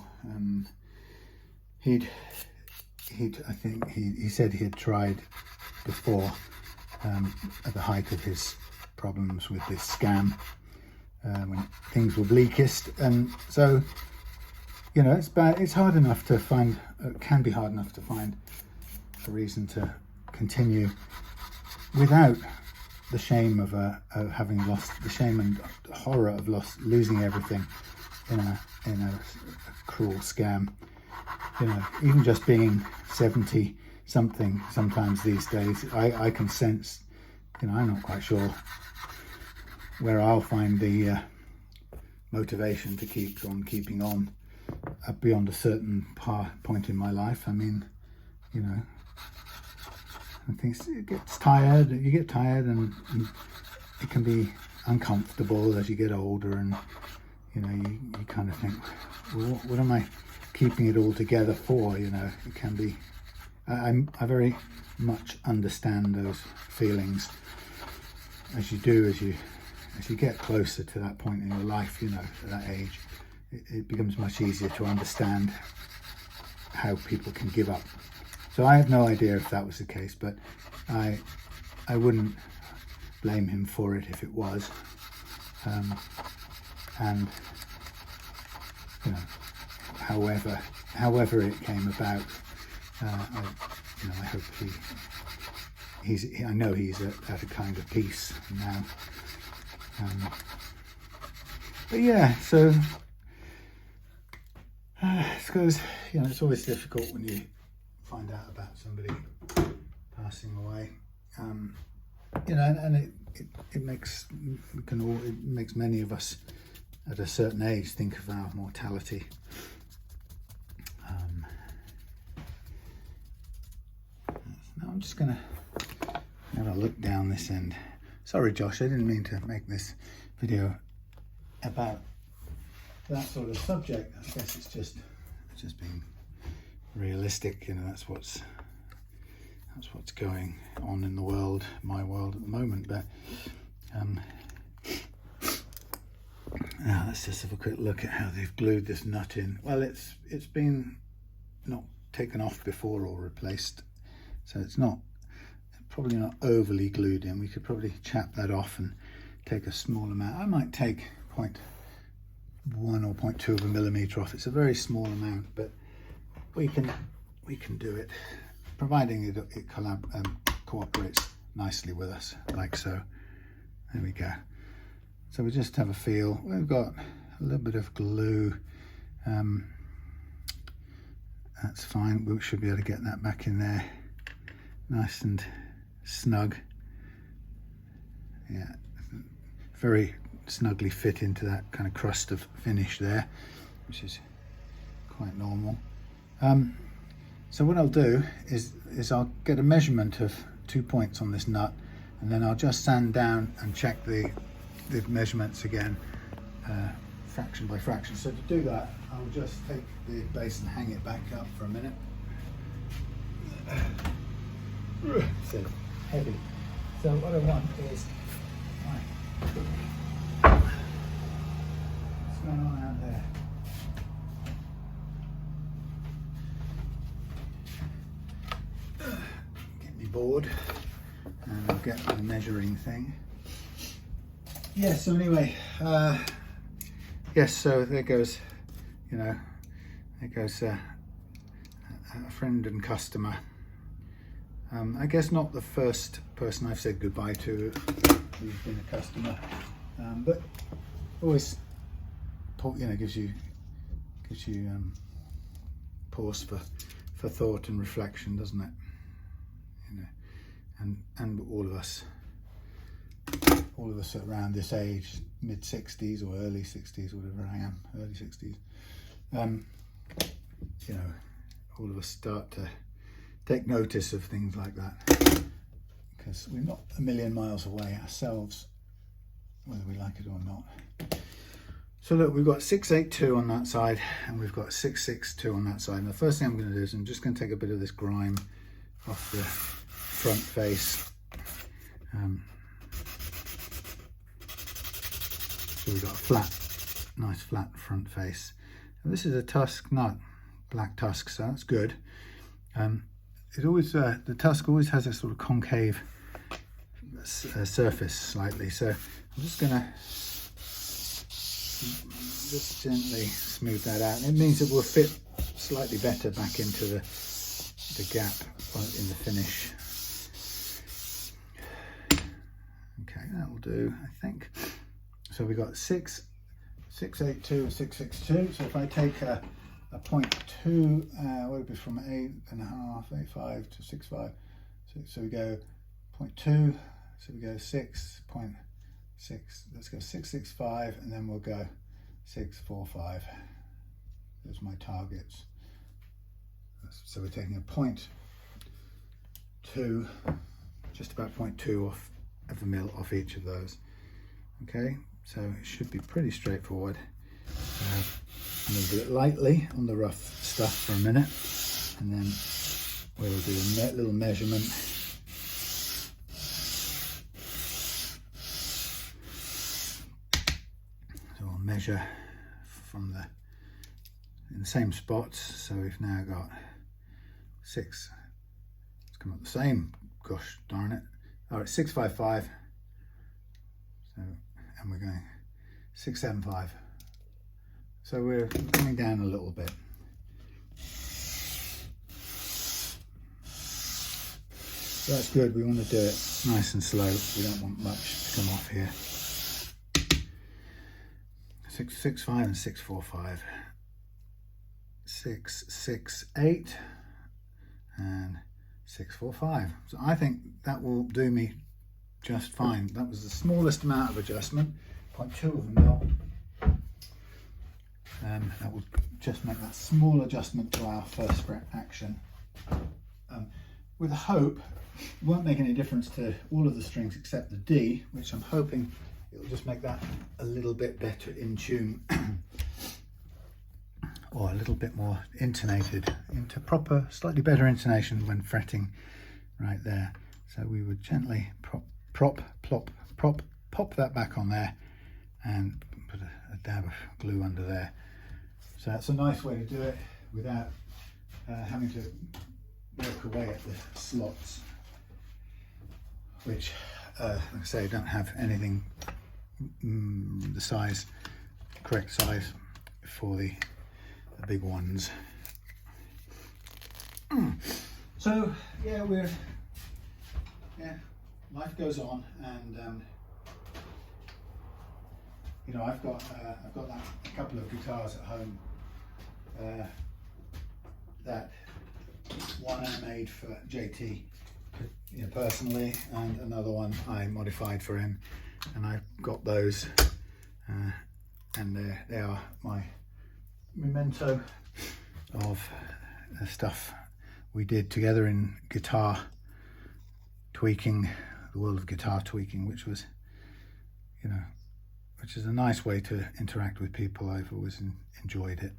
I think he said he had tried before, at the height of his problems with this scam, when things were bleakest. And so, it's bad. It's hard enough to find, it can be hard enough to find a reason to continue without the shame of having lost, the shame and horror of losing everything in a cruel scam. Even just being 70 something sometimes these days, I can sense, I'm not quite sure where I'll find the motivation to keep on keeping on beyond a certain point in my life. I mean, I think it gets tired. You get tired, and it can be uncomfortable as you get older, and you kind of think, well, what am I keeping it all together for? It can be. I very much understand those feelings, as you do as you get closer to that point in your life. At that age, it becomes much easier to understand how people can give up. So I have no idea if that was the case, but I wouldn't blame him for it if it was. And however it came about, I hope I know he's at a kind of peace now. But yeah, so I suppose it's always difficult when you find out about somebody passing away, and it makes many of us at a certain age think of our mortality. Now I'm just gonna have a look down this end. Sorry, Josh, I didn't mean to make this video about that sort of subject. I guess it's just being realistic. That's what's going on in the world, my world at the moment. But now let's just have a quick look at how they've glued this nut in. Well, it's been not taken off before or replaced, so it's probably not overly glued in. We could probably chap that off and take a small amount. I might take 0.1 or 0.2 of a millimetre off. It's a very small amount, but we can do it, providing it cooperates nicely with us, like so. There we go. So we just have a feel. We've got a little bit of glue. That's fine. We should be able to get that back in there, nice and snug. Yeah, very snugly fit into that kind of crust of finish there, which is quite normal. So what I'll do is I'll get a measurement of 2 points on this nut, and then I'll just sand down and check the measurements again, fraction by fraction. So to do that, I'll just take the base and hang it back up for a minute. So heavy. So what I want is, what's going on out there? Get me board, and I'll get my measuring thing. Yeah, so anyway, yes, so there goes, There goes a friend and customer. I guess not the first person I've said goodbye to who's been a customer, but always, you know, gives you pause for thought and reflection, doesn't it? You know, and all of us around this age, mid 60s or early 60s, whatever I am, early 60s. You know, all of us start to take notice of things like that, because we're not a million miles away ourselves, whether we like it or not. So look, we've got 682 on that side, and we've got 662 on that side. And the first thing I'm going to do is I'm just going to take a bit of this grime off the front face. So we've got a flat, nice flat front face. And this is a tusk nut, black tusk, so that's good. It always, the tusk always has a sort of concave surface slightly, so I'm just going to just gently smooth that out. And it means it will fit slightly better back into the gap in the finish. Okay, that will do, I think. So we got 682 and 662. So if I take a 0.2, what would be from 8.5, 8.5 to 6.5. So we go 0.2, so we go 6.6, let's go 6.65, and then we'll go 6.45. Those are my targets. So we're taking a 0.2, just about 0.2 off of a mil off each of those. Okay, so it should be pretty straightforward. I'm going to do it lightly on the rough stuff for a minute, and then we'll do a little measurement. So we'll measure from in the same spots. So we've now got 6. It's come up the same. Gosh darn it! All right, 655. So, and we're going 675. So we're coming down a little bit. So that's good. We want to do it nice and slow. We don't want much to come off here. 665 and 645. 668 and 645. So I think that will do me just fine. That was the smallest amount of adjustment, 0.2 of a mil. That will just make that small adjustment to our first fret action. With a hope, it won't make any difference to all of the strings except the D, which I'm hoping it will just make that a little bit better in tune, or a little bit more intonated, into proper, slightly better intonation when fretting right there. So we would gently pop that back on there, and put a dab of glue under there. So that's a nice way to do it without having to work away at the slots, which, like I say, don't have anything the size, correct size for the big ones. So yeah, life goes on, and you know, I've got a couple of guitars at home. That one I made for JT, you know, personally, and another one I modified for him, and I've got those, and they are my memento of the stuff we did together in guitar tweaking, the world of guitar tweaking, which was, you know, which is a nice way to interact with people. I've always enjoyed it.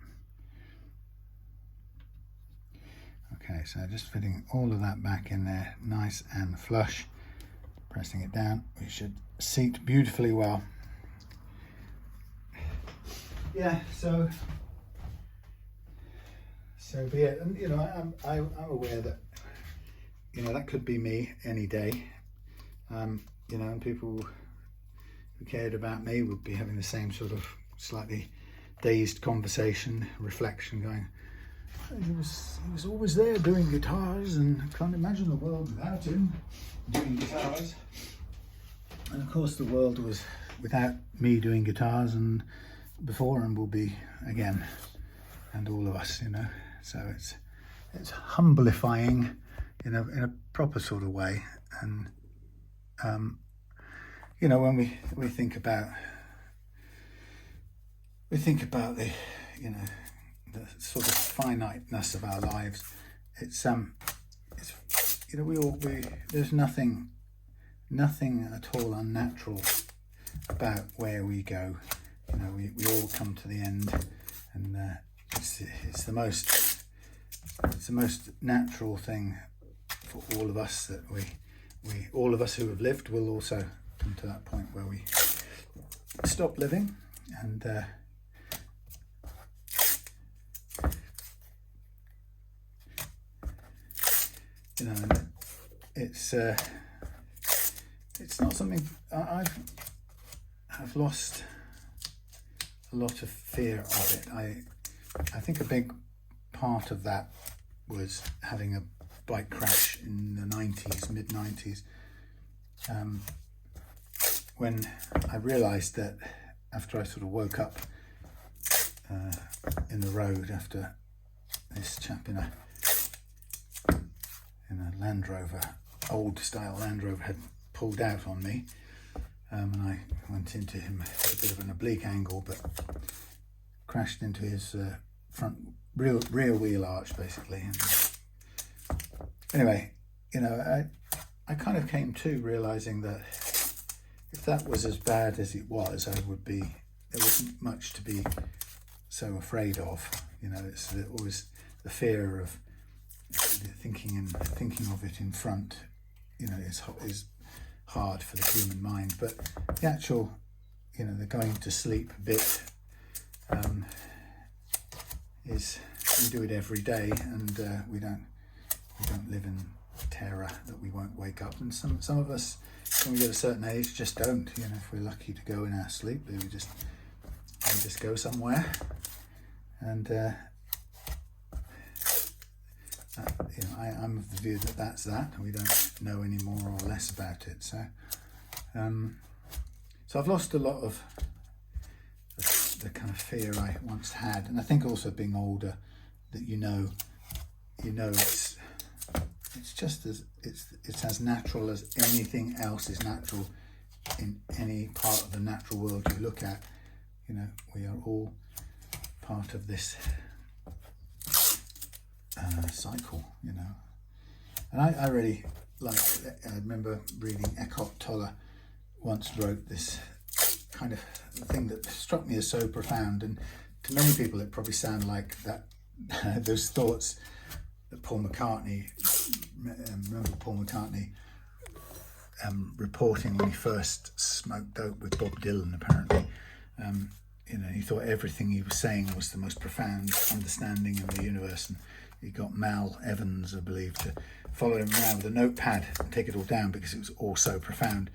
Okay, so just fitting all of that back in there, nice and flush. Pressing it down, we should seat beautifully well. Yeah, so be it. And you know, I'm aware that, you know, that could be me any day. You know, and people who cared about me would be having the same sort of slightly dazed conversation, reflection, going, He was always there doing guitars, and I can't imagine the world without him doing guitars. And of course the world was without me doing guitars, and before him will be again, and all of us, you know. So it's humblifying in a proper sort of way. And you know, when we think about the, you know, the sort of finiteness of our lives, it's you know, there's nothing at all unnatural about where we go. You know, we all come to the end, and it's the most natural thing for all of us, that we all of us who have lived will also come to that point where we stop living. And you know, it's not something I've lost a lot of fear of it. I think a big part of that was having a bike crash in the 90s, mid 90s, when I realised that after I sort of woke up in the road after this chap in a Land Rover, old style Land Rover, had pulled out on me, and I went into him at a bit of an oblique angle, but crashed into his front rear wheel arch basically. And anyway, you know, I kind of came to realising that if that was as bad as it was, there wasn't much to be so afraid of. You know, it's always the fear of thinking of it in front, you know, is hard for the human mind. But the actual, you know, the going to sleep bit is, we do it every day, and we don't live in terror that we won't wake up. And some of us, when we get a certain age, just don't. You know, if we're lucky to go in our sleep, we just go somewhere. And you know, I'm of the view that that's that. We don't know any more or less about it. So so I've lost a lot of the kind of fear I once had. And I think also being older, that you know it's just it's as natural as anything else is natural in any part of the natural world you look at. You know, we are all part of this cycle, you know. And I really like, I remember reading Eckhart Tolle once wrote this kind of thing that struck me as so profound, and to many people it probably sounded like that those thoughts that Paul McCartney, remember Paul McCartney reporting when he first smoked dope with Bob Dylan, apparently. You know, he thought everything he was saying was the most profound understanding of the universe, and he got Mal Evans, I believe, to follow him around with a notepad and take it all down because it was all so profound.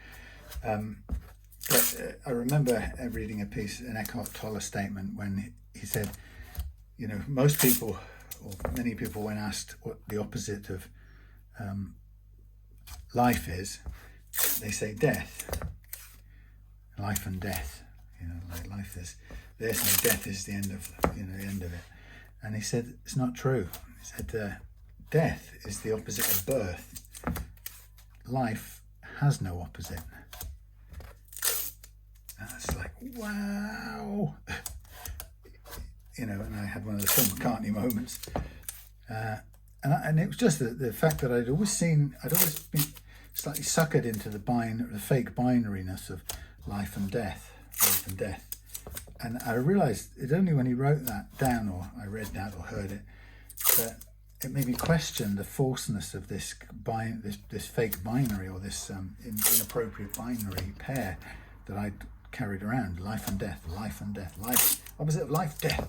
But I remember reading an Eckhart Tolle statement when he said, you know, most people, or many people, when asked what the opposite of life is, they say death. Life and death. You know, like life is this and death is the end of, you know, the end of it. And he said it's not true. He said death is the opposite of birth. Life has no opposite. And it's like, wow. You know, and I had one of those Paul McCartney moments, and it was just the fact that I'd always been slightly suckered into the fake binariness of life and death. And I realised it's only when he wrote that down, or I read that or heard it, that it made me question the falseness of this fake binary, or this inappropriate binary pair that I'd carried around. Life and death, life and death, life, opposite of life, death.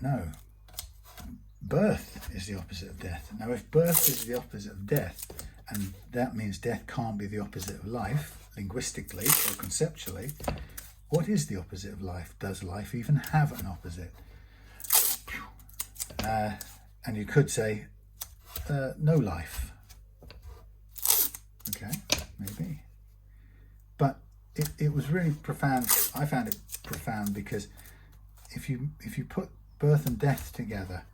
No, birth is the opposite of death. Now, if birth is the opposite of death, and that means death can't be the opposite of life, linguistically or conceptually, what is the opposite of life? Does life even have an opposite? And you could say no life. Okay, maybe. But it was really profound. I found it profound because if you put birth and death together,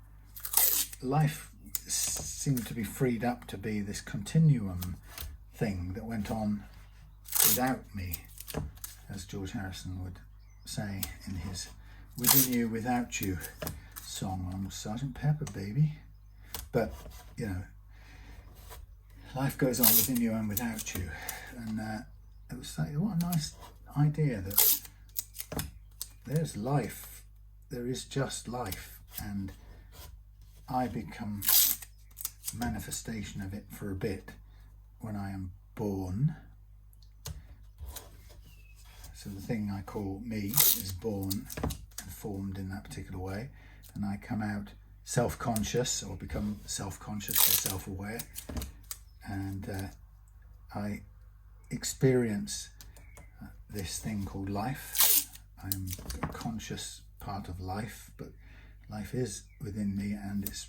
life seemed to be freed up to be this continuum thing that went on without me, as George Harrison would say in his "Within You, Without You" song on Sergeant Pepper, baby. But you know, life goes on within you and without you, and it was like, what a nice idea that there's life, there is just life, and I become a manifestation of it for a bit when I am born. So the thing I call me is born and formed in that particular way, and I come out self-conscious, or become self-conscious or self-aware, and I experience this thing called life. I'm a conscious part of life, but life is within me and it's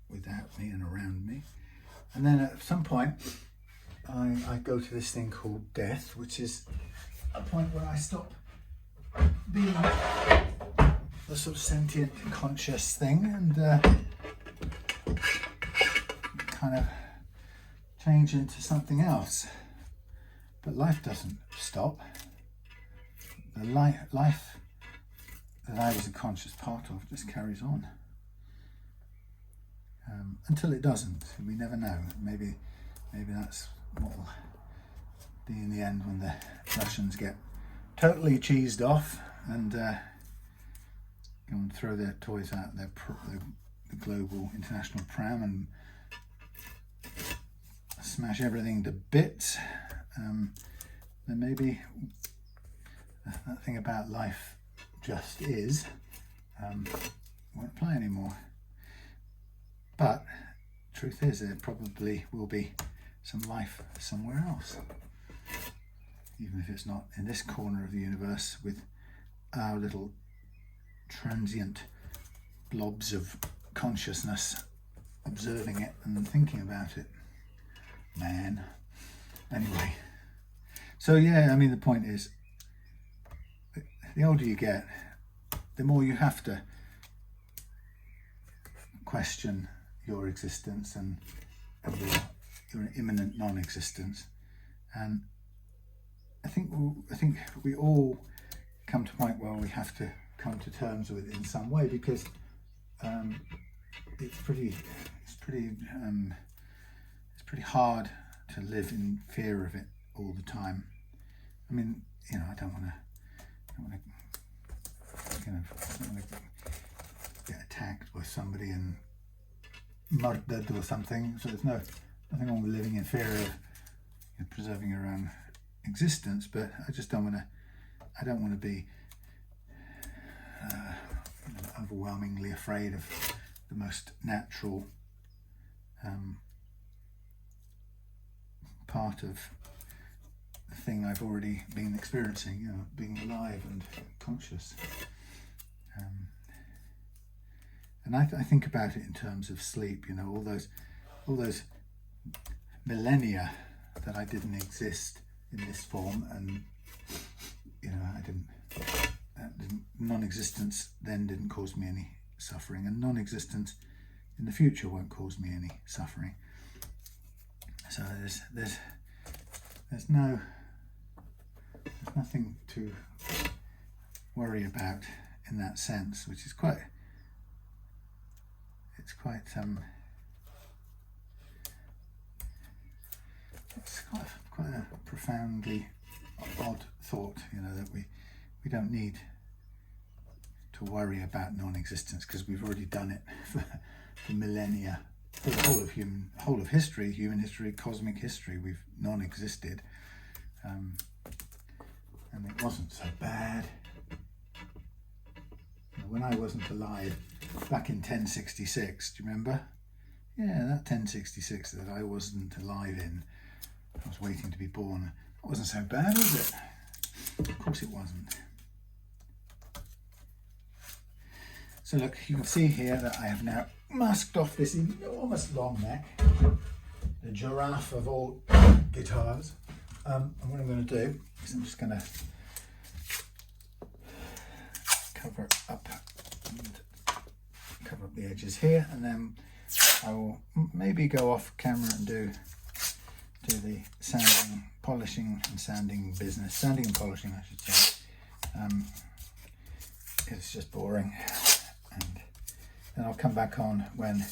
without me and around me. And then at some point I go to this thing called death, which is a point where I stop being the sort of sentient, conscious thing, and kind of change into something else. But life doesn't stop. The life that I was a conscious part of just carries on until it doesn't. We never know. Maybe that's what will be in the end when the Russians get totally cheesed off and go and throw their toys out the global international pram and smash everything to bits. Then maybe that thing about life just is won't apply anymore. But truth is, there probably will be some life somewhere else, even if it's not in this corner of the universe with our little transient blobs of consciousness observing it and thinking about it. Man. Anyway, so yeah, I mean, the point is, the older you get, the more you have to question your existence and your imminent non-existence. And I think we all come to a point where we have to come to terms with it in some way, because it's pretty hard to live in fear of it all the time. I mean, you know, I don't want to get attacked by somebody and murdered or something. So there's nothing wrong with living in fear of preserving your own existence. But I just don't want to. I don't want to be overwhelmingly afraid of the most natural part of the thing I've already been experiencing, you know, being alive and conscious. And I think about it in terms of sleep. You know, all those millennia that I didn't exist in this form, and you know, non-existence then didn't cause me any suffering, and non-existence in the future won't cause me any suffering. So there's nothing to worry about in that sense, which is quite it's quite a profoundly odd thought, you know, that we don't need to worry about non-existence, because we've already done it for millennia. For the whole of history, human history, cosmic history, we've non-existed, and it wasn't so bad. When I wasn't alive back in 1066, do you remember? Yeah, that 1066 that I wasn't alive in, I was waiting to be born. It wasn't so bad, was it? Of course it wasn't. So look, you can see here that I have now masked off this enormous long neck, the giraffe of all guitars. And what I'm going to do is I'm just going to cover up the edges here, and then I will maybe go off camera and do the sanding, polishing and sanding business. Sanding and polishing, I should say. It's just boring, and then I'll come back on when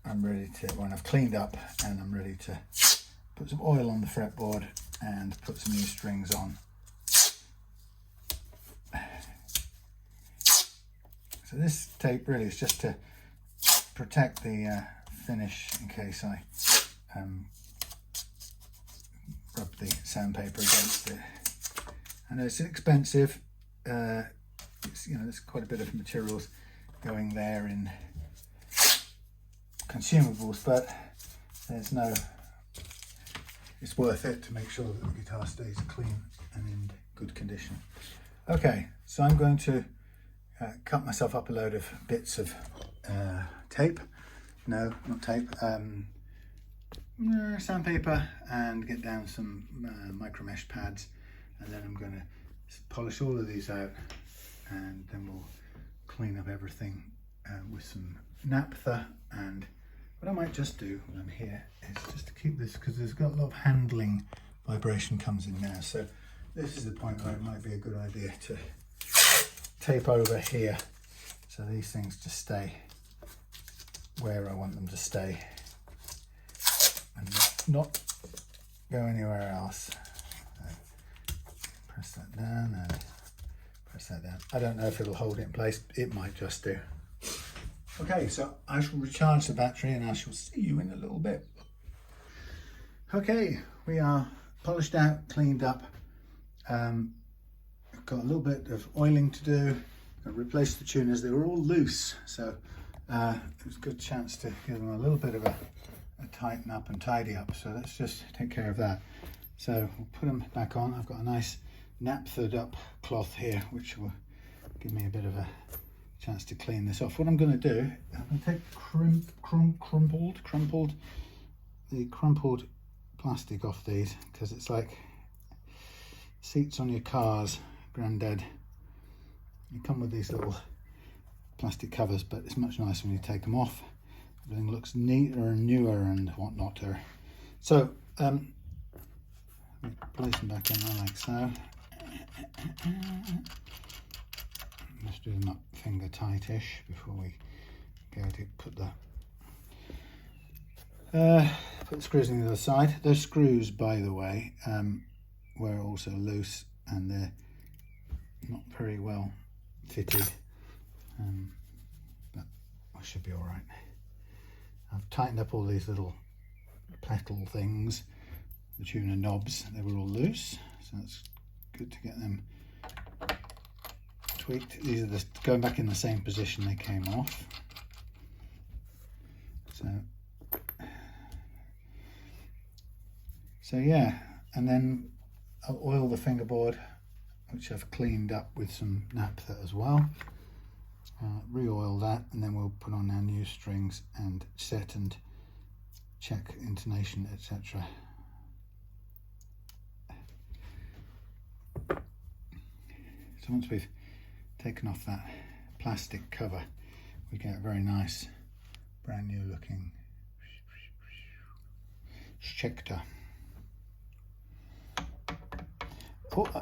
I'm ready to, when I've cleaned up and I'm ready to put some oil on the fretboard and put some new strings on. So this tape really is just to protect the finish in case I rub the sandpaper against it. I know it's expensive. It's, you know, there's quite a bit of materials going there in consumables, but there's no. It's worth it to make sure that the guitar stays clean and in good condition. Okay, so I'm going to cut myself up a load of bits of tape. No, not tape. Sandpaper, and get down some micro mesh pads, and then I'm going to polish all of these out, and then we'll clean up everything with some naphtha. And what I might just do when I'm here is just to keep this, because there's got a lot of handling vibration comes in now, so this is the point where it might be a good idea to tape over here so these things just stay where I want them to stay and not go anywhere else. So press that down and press that down. I don't know if it'll hold it in place, it might just do. Okay, so I shall recharge the battery and I shall see you in a little bit. Okay, we are polished out, cleaned up. Got a little bit of oiling to do. I replaced the tuners, they were all loose, so it was a good chance to give them a little bit of a tighten up and tidy up. So let's just take care of that. So we'll put them back on. I've got a nice naphthaed up cloth here, which will give me a bit of a chance to clean this off. What I'm going to do, I'm going to take the crumpled plastic off these, because it's like seats on your cars, granddad. You come with these little plastic covers, but it's much nicer when you take them off. Everything looks neater and newer and whatnot. So place them back in there like so. Let's do them up finger tightish before we go to put the screws on the other side. Those screws, by the way, were also loose and they're not very well fitted, but I should be all right. I've tightened up all these little petal things, the tuner knobs. They were all loose, so it's good to get them tweaked. These are going back in the same position they came off. So yeah, and then I'll oil the fingerboard, which I've cleaned up with some naphtha as well. Re-oil that, and then we'll put on our new strings and set and check intonation, etc. So once we've taken off that plastic cover, we get a very nice brand new looking Schecter.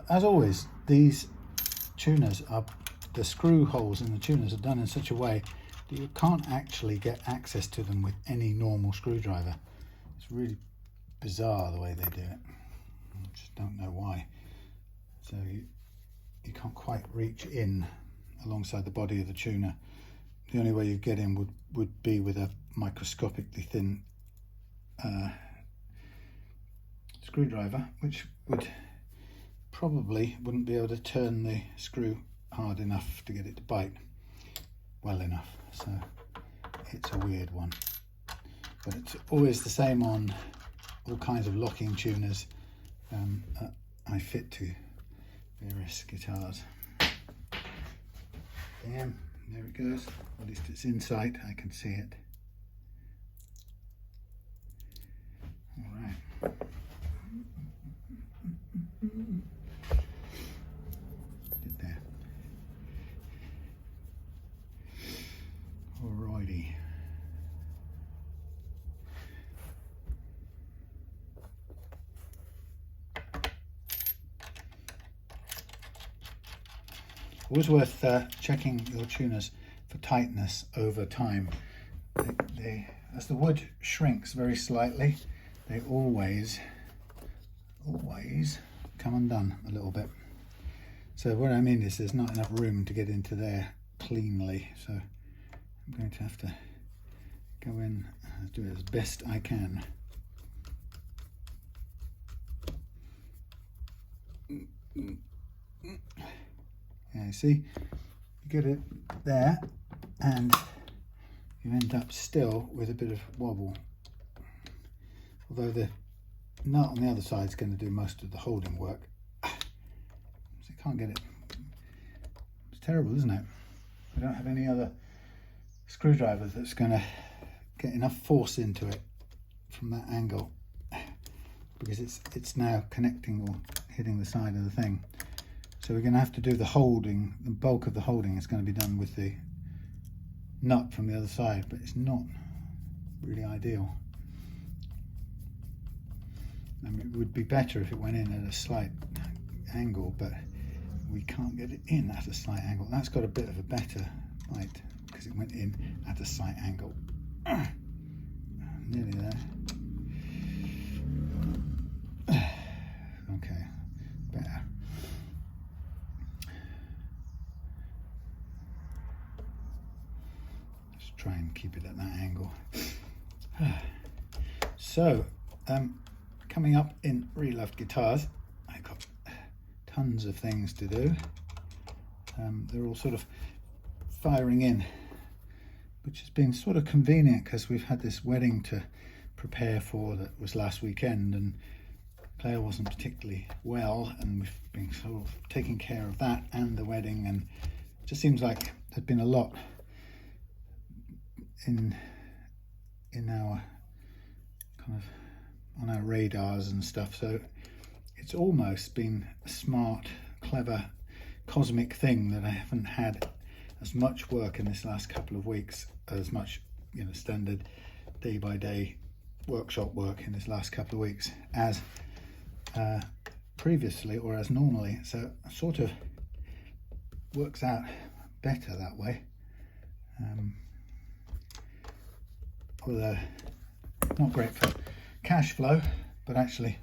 As always, these tuners are, the screw holes in the tuners are done in such a way that you can't actually get access to them with any normal screwdriver. It's really bizarre the way they do it. I just don't know why. So you can't quite reach in alongside the body of the tuner. The only way you get in would be with a microscopically thin screwdriver, which probably wouldn't be able to turn the screw hard enough to get it to bite well enough. So it's a weird one, but it's always the same on all kinds of locking tuners that I fit to various guitars. Damn, There it goes. At least it's in sight. I can see it. All right. Get there. Alrighty. Always worth checking your tuners for tightness over time. As the wood shrinks very slightly, they always come undone a little bit. So what I mean is there's not enough room to get into there cleanly. So I'm going to have to go in and do it as best I can. Yeah, see, you get it there and you end up still with a bit of wobble. Although the nut on the other side is going to do most of the holding work. So you can't get it. It's terrible, isn't it? We don't have any other screwdriver that's going to get enough force into it from that angle, because it's now connecting or hitting the side of the thing. So we're going to have to do the holding. The bulk of the holding is going to be done with the nut from the other side, but it's not really ideal. I mean, it would be better if it went in at a slight angle, but we can't get it in at a slight angle. That's got a bit of a better bite because it went in at a slight angle. Nearly there. Okay, better. Let's try and keep it at that angle. So, coming up in Reloved Guitars, I've got tons of things to do. They're all sort of firing in, which has been sort of convenient because we've had this wedding to prepare for that was last weekend, and Claire wasn't particularly well, and we've been sort of taking care of that and the wedding, and it just seems like there's been a lot in our kind of on our radars and stuff. So it's almost been a smart, clever, cosmic thing that I haven't had as much work in this last couple of weeks, as much, you know, standard day by day workshop work in this last couple of weeks as previously or as normally. So it sort of works out better that way. Although not great for cash flow, but actually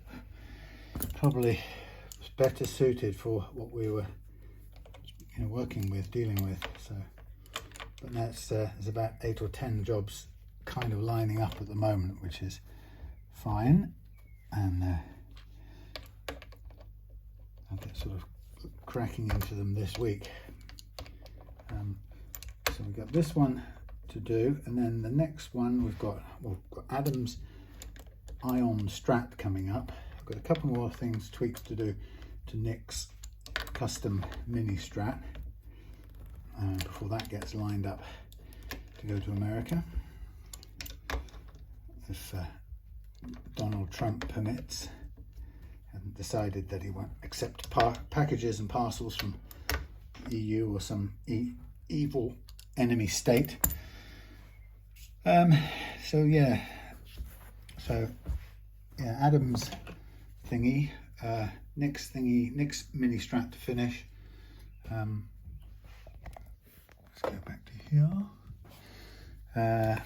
probably was better suited for what we were, you know, working with, dealing with. So, but that's there's about 8 or 10 jobs kind of lining up at the moment, which is fine, and I'll get sort of cracking into them this week. So we've got this one to do, and then the next one we've got Adam's Ion Strat coming up. I've got a couple more things, tweaks to do to Nick's custom mini Strat before that gets lined up to go to America, if Donald Trump permits, and decided that he won't accept packages and parcels from EU or some evil enemy state. So Adam's thingy, Nick's thingy, Nick's mini Strat to finish. Let's go back to here.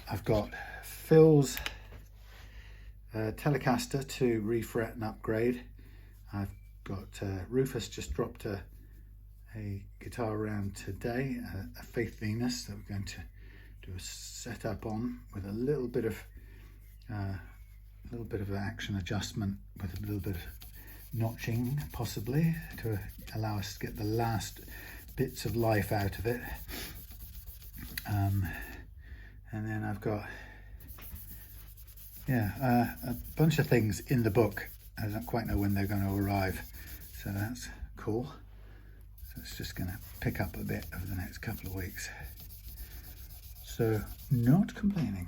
I've got Phil's Telecaster to refret and upgrade. I've got Rufus just dropped a guitar around today, a Faith Venus that we're going to do a setup on with a little bit of action adjustment with a little bit of notching possibly to allow us to get the last bits of life out of it. And then I've got a bunch of things in the book. I don't quite know when they're going to arrive, so that's cool. So it's just going to pick up a bit over the next couple of weeks. So not complaining.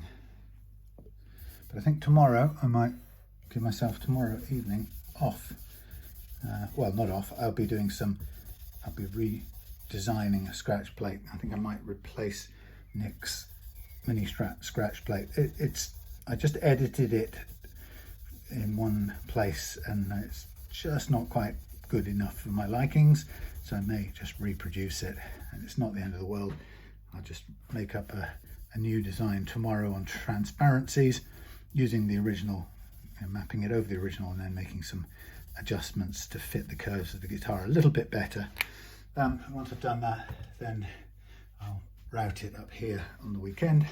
But I think tomorrow I might give myself tomorrow evening off. Well, not off. I'll be redesigning a scratch plate. I think I might replace Nick's mini scratch plate. I just edited it in one place and it's just not quite good enough for my likings, so I may just reproduce it, and it's not the end of the world. I'll just make up a new design tomorrow on transparencies using the original, mapping it over the original, and then making some adjustments to fit the curves of the guitar a little bit better. Once I've done that, then I'll route it up here on the weekend.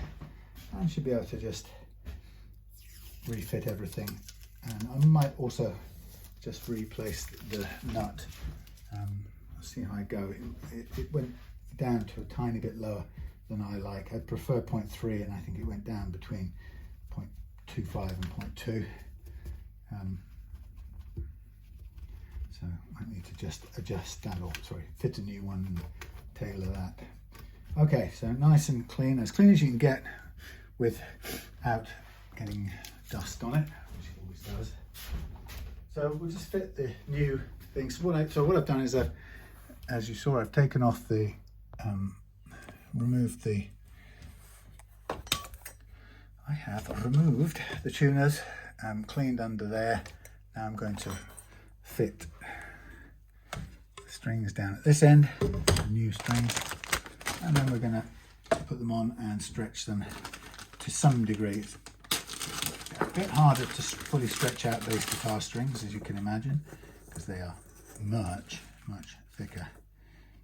I should be able to just refit everything, and I might also just replace the nut. I'll see how I go. It went down to a tiny bit lower than I like. I prefer 0.3, and I think it went down between 0.25 and 0.2. So I need to just adjust that, or sorry, fit a new one and tailor that. Okay, so nice and clean as you can get without getting dust on it, which it always does. So we'll just fit the new things. So what I've done is, as you saw, I've taken off the, removed the tuners, cleaned under there. Now I'm going to fit the strings down at this end, new strings, and then we're going to put them on and stretch them to some degree. A bit harder to fully stretch out bass guitar strings, as you can imagine, because they are much thicker.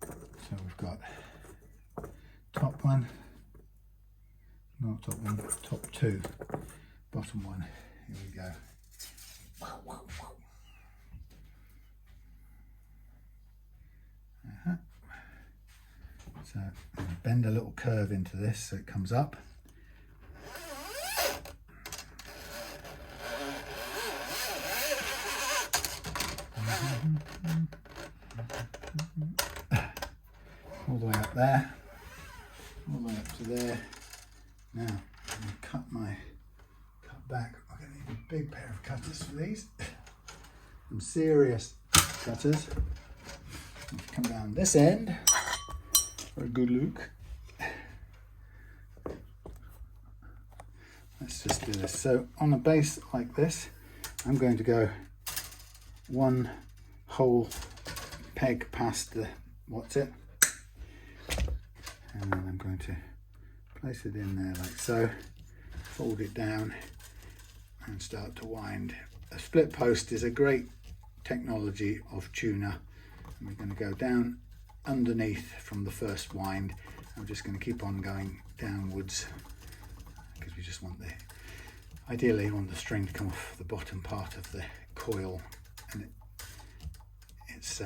So we've got top one, not top one, top two, bottom one. Here we go. So bend a little curve into this so it comes up. All the way up there, all the way up to there. Now I'm going to cut back. I'm going to need a big pair of cutters for these. Some serious cutters. Come down this end for a good look. Let's just do this. So on a bass like this, I'm going to go one whole peg past the and then I'm going to place it in there like so, fold it down and start to wind. A split post is a great technology of tuner, and we're going to go down underneath from the first wind. I'm just going to keep on going downwards because we just want ideally you want the string to come off the bottom part of the coil, and it's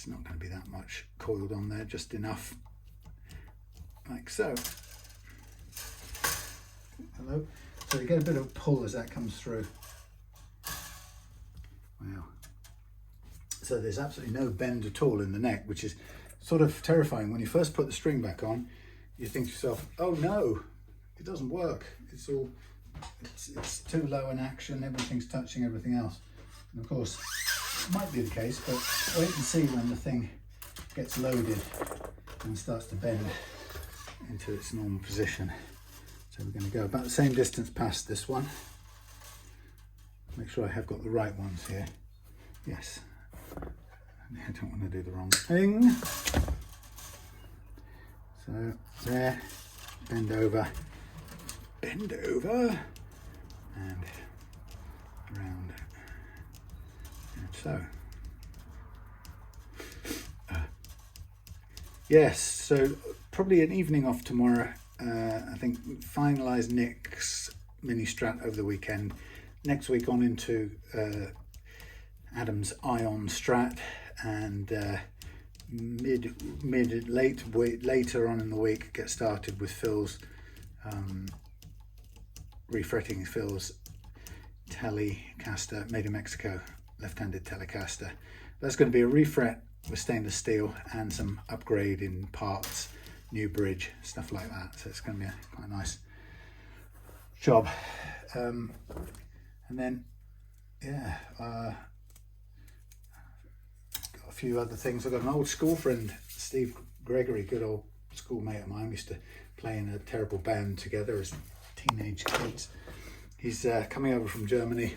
not going to be that much coiled on there, just enough, like so. Hello. So you get a bit of pull as that comes through. Wow. So there's absolutely no bend at all in the neck, which is sort of terrifying. When you first put the string back on, you think to yourself, oh no, it doesn't work. It's too low in action, everything's touching everything else. And of course, it might be the case, but wait and see when the thing gets loaded and starts to bend into its normal position. So we're going to go about the same distance past this one. Make sure I have got the right ones here. Yes. I don't want to do the wrong thing. So there, bend over, and around, and so. Yes, so probably an evening off tomorrow. I think finalise Nick's mini Strat over the weekend. Next week on into Adam's Ion Strat, and later on in the week get started with Phil's refretting Phil's Telecaster made in Mexico, left-handed Telecaster. That's going to be a refret with stainless steel and some upgrade in parts, new bridge, stuff like that. So it's going to be quite a nice job. And then, yeah, got a few other things. I've got an old school friend, Steve Gregory, good old schoolmate of mine. We used to play in a terrible band together as teenage kids. He's coming over from Germany,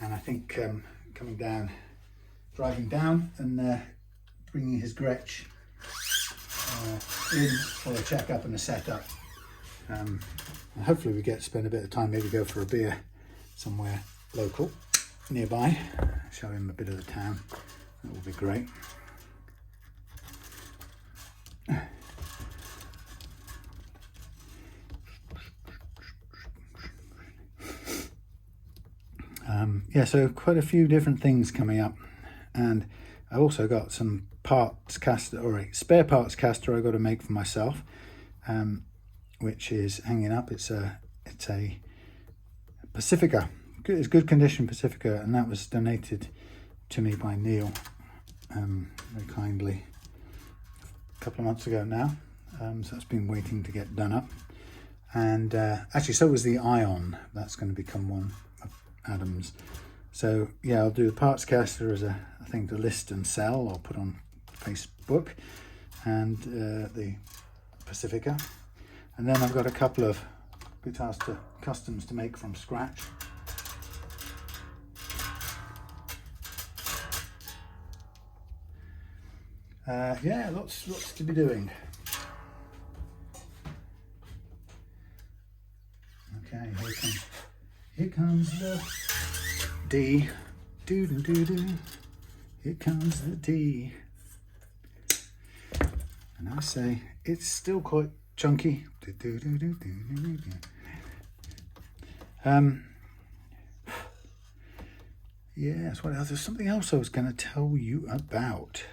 and I think driving down and bringing his Gretsch in for a checkup and a setup. And hopefully we get to spend a bit of time, maybe go for a beer somewhere local nearby, show him a bit of the town. That will be great. Yeah, so quite a few different things coming up, and I also got some parts caster, or a spare parts caster I got to make for myself, which is hanging up. It's a Pacifica. It's good condition Pacifica, and that was donated to me by Neil very kindly a couple of months ago now. So that's been waiting to get done up, and actually so was the Ion. That's going to become one of Adam's. So yeah, I'll do the parts caster as a thing to list and sell or put on Facebook, and the Pacifica, and then I've got a couple of guitars to customs to make from scratch. Yeah, lots to be doing. Okay, here comes the D, doo doo doo doo. Here comes the D, and I say it's still quite chunky. Doo doo doo doo doo doo doo. Yes, what else? There's something else I was going to tell you about.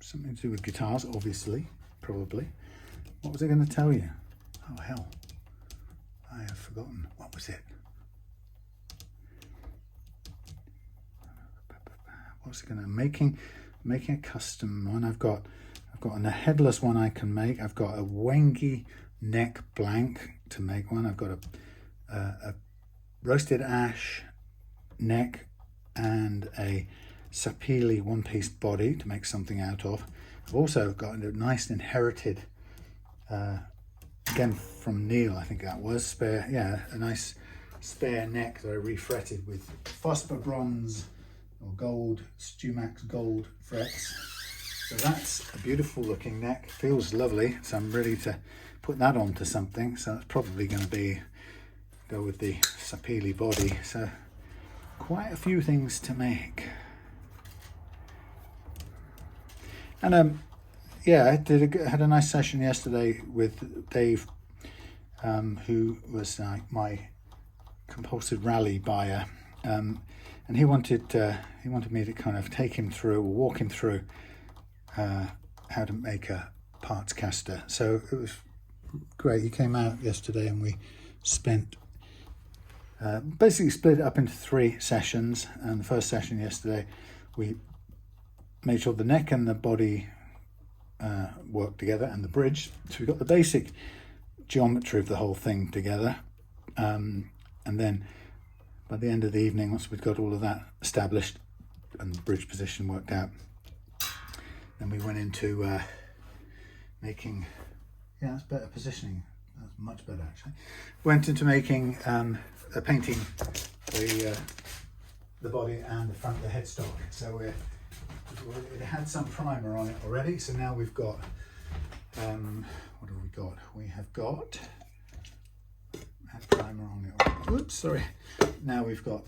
Something to do with guitars, obviously, probably. What was I going to tell you? Oh hell, I have forgotten. What was it? What was it going to making a custom one? I've got a headless one I can make. I've got a Wengi neck blank to make one. I've got a roasted ash neck and a sapele one-piece body to make something out of. I've also got a nice inherited, again from Neil, I think that was, a nice spare neck that I refretted with phosphor bronze or gold, Stumax gold frets. So that's a beautiful looking neck, feels lovely, so I'm ready to put that onto something. So that's probably going to go with the sapele body. So quite a few things to make. And yeah, I had a nice session yesterday with Dave, who was my compulsive rally buyer, and he wanted me to kind of take him through or walk him through how to make a parts caster. So it was great. He came out yesterday and we spent basically split it up into 3 sessions. And the first session yesterday, we made sure the neck and the body worked together, and the bridge. So we got the basic geometry of the whole thing together, and then by the end of the evening, once we'd got all of that established and the bridge position worked out, then we went into making, yeah, that's better positioning, that's much better actually. Went into making painting the body and the front of the headstock. So it had some primer on it already, so now we've got what have we got? We have got primer on it. Oops, sorry. Now we've got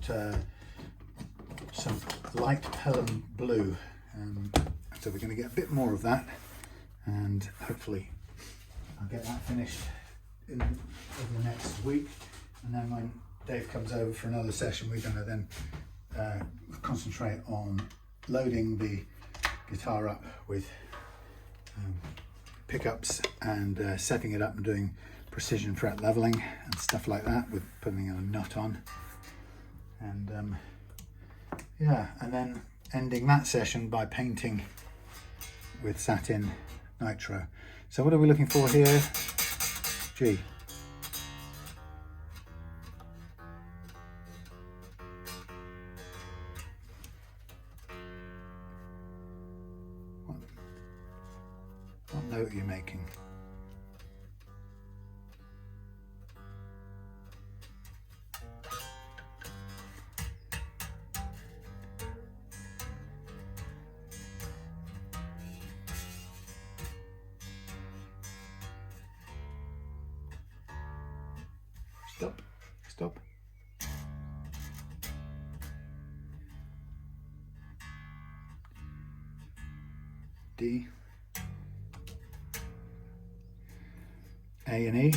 some light Pelham blue, so we're going to get a bit more of that, and hopefully I'll get that finished over the next week. And then when Dave comes over for another session, we're going to then concentrate on loading the guitar up with pickups and setting it up and doing precision fret leveling and stuff like that, with putting a nut on, and yeah, and then ending that session by painting with satin nitro. So what are we looking for here? G. What note are you making? Stop, stop. D, A and E,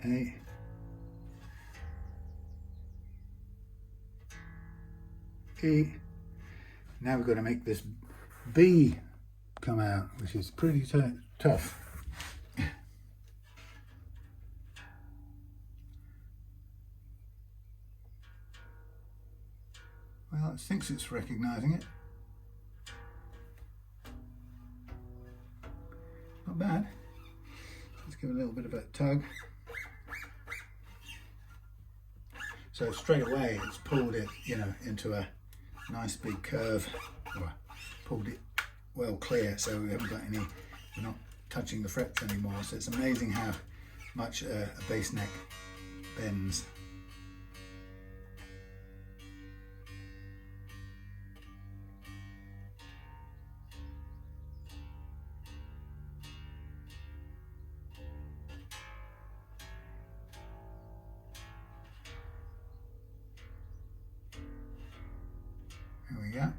A, E. Now we've got to make this B come out, which is pretty tough. Well, it thinks it's recognizing it. Not bad. Let's give it a little bit of a tug. So straight away it's pulled it, you know, into a nice big curve, or pulled it well clear, so we haven't got any, we're not touching the frets anymore. So it's amazing how much a bass neck bends. There we go.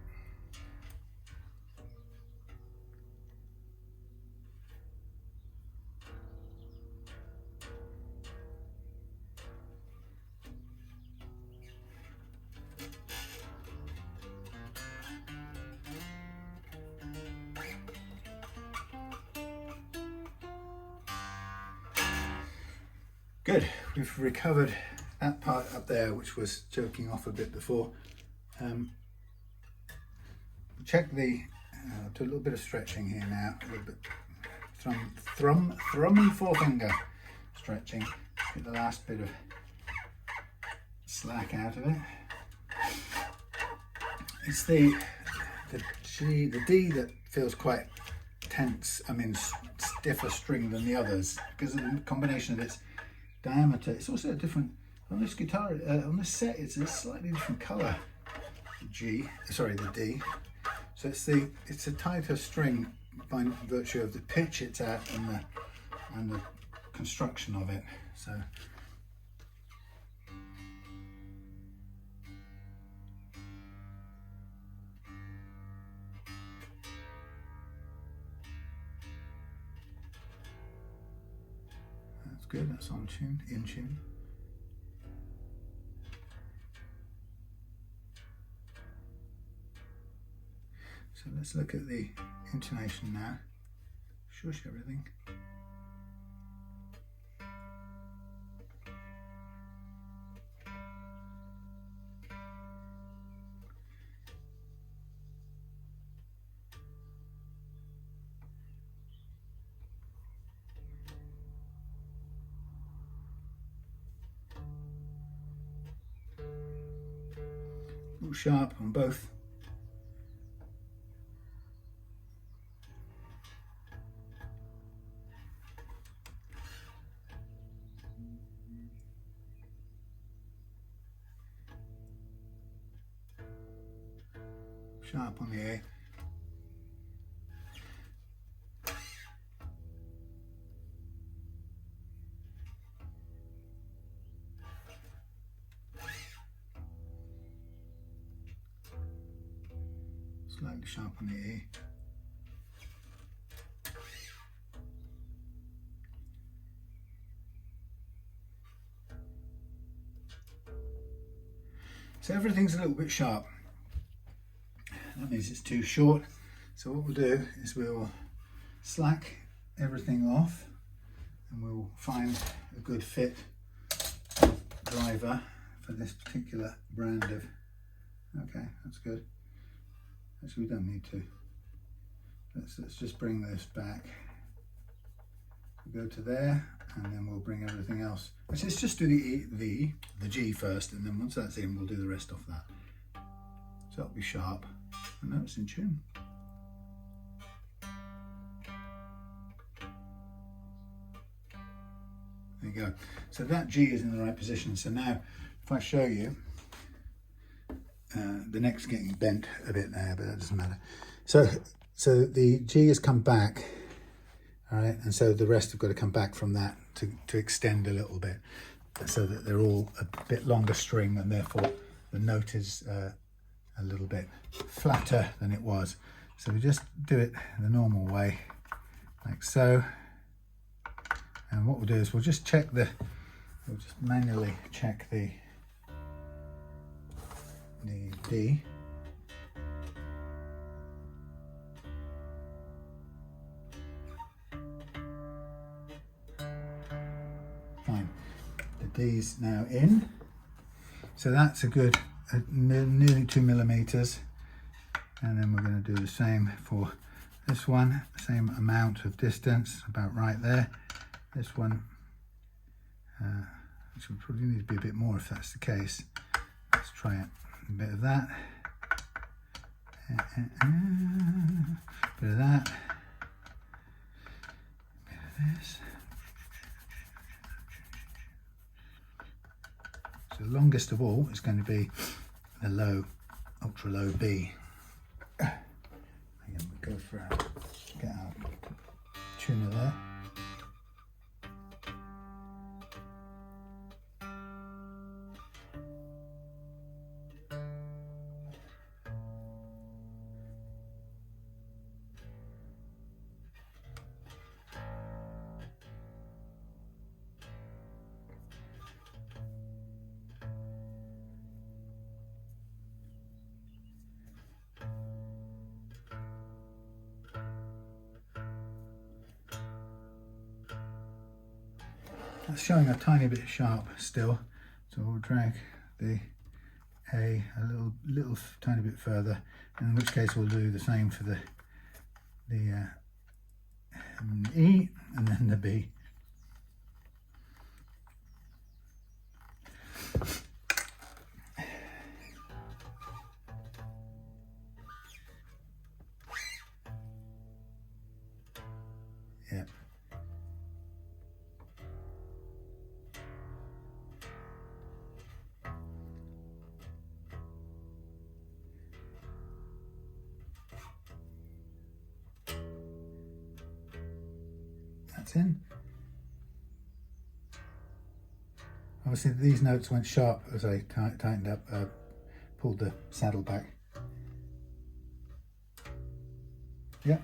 Good, we've recovered that part up there which was choking off a bit before. Check the, do a little bit of stretching here now, a little bit thumb and forefinger stretching, get the last bit of slack out of it. It's the G, the D that feels quite tense, I mean stiffer string than the others because of the combination of its diameter. It's also a different, on this guitar, on this set it's a slightly different colour, the D. So it's a tighter string by virtue of the pitch it's at and the construction of it. So that's good, that's on tune, in tune. So let's look at the intonation now. Shush everything. A little sharp on both. Sharp on the A. Slightly sharp on the E. So everything's a little bit sharp. That means it's too short. So what we'll do is we'll slack everything off and we'll find a good fit driver for this particular brand of, okay, that's good. Actually, we don't need to. Let's just bring this back. We'll go to there, and then we'll bring everything else. Actually, let's just do the G first, and then once that's in, we'll do the rest of that. So that'll be sharp. And now it's in tune. There you go. So that G is in the right position. So now, if I show you, the neck's getting bent a bit there, but that doesn't matter. So the G has come back, all right, and so the rest have got to come back from that to extend a little bit, so that they're all a bit longer string, and therefore the note is a little bit flatter than it was. So we just do it the normal way, like so. And what we'll do is we'll just manually check the D. Fine, the D's now in. So that's a good nearly 2 millimeters. And then we're going to do the same for this one, same amount of distance, about right there. This one, which will probably need to be a bit more if that's the case. Let's try it. A bit of that, bit of that, bit of this. So the longest of all is going to be the low, ultra low B. Again, we go for get our tuner there. That's showing a tiny bit sharp still, so we'll drag the A a little tiny bit further, in which case we'll do the same for the E and then the B. Yeah. That's in. Obviously these notes went sharp as I tightened up, pulled the saddle back. Yeah.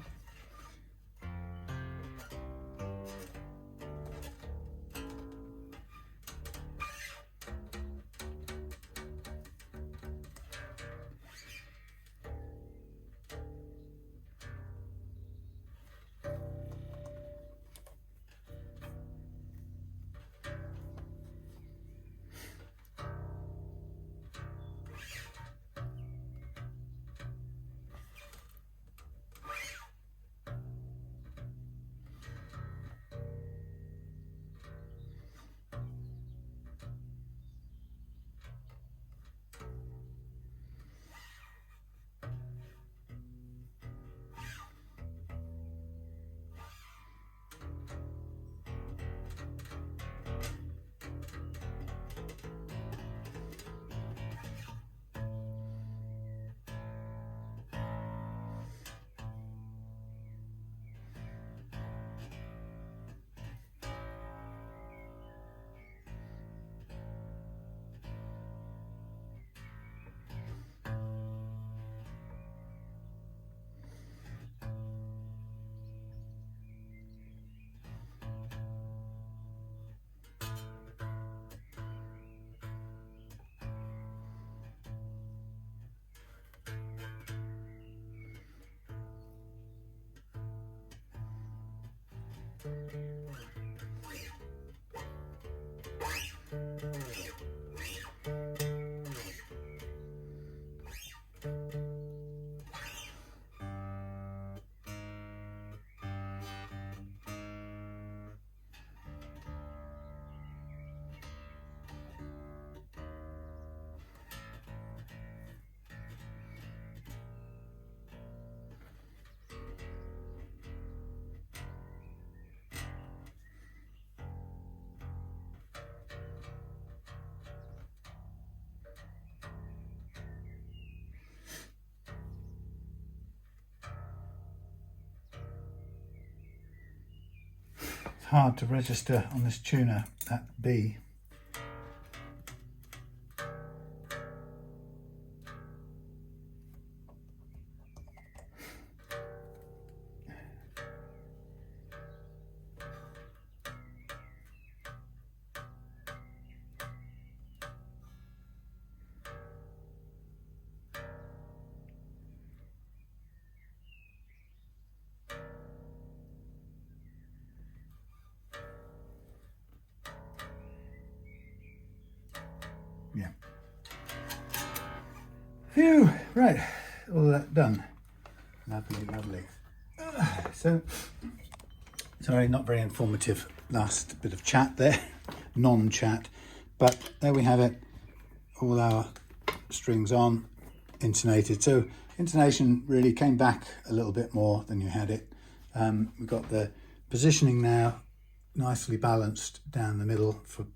hard to register on this tuner that B. Yeah. Phew, right, all that done. Lovely, lovely. So, sorry, not very informative last bit of chat there, non-chat, but there we have it, all our strings on, intonated. So intonation really came back a little bit more than you had it. We've got the positioning now nicely balanced down the middle for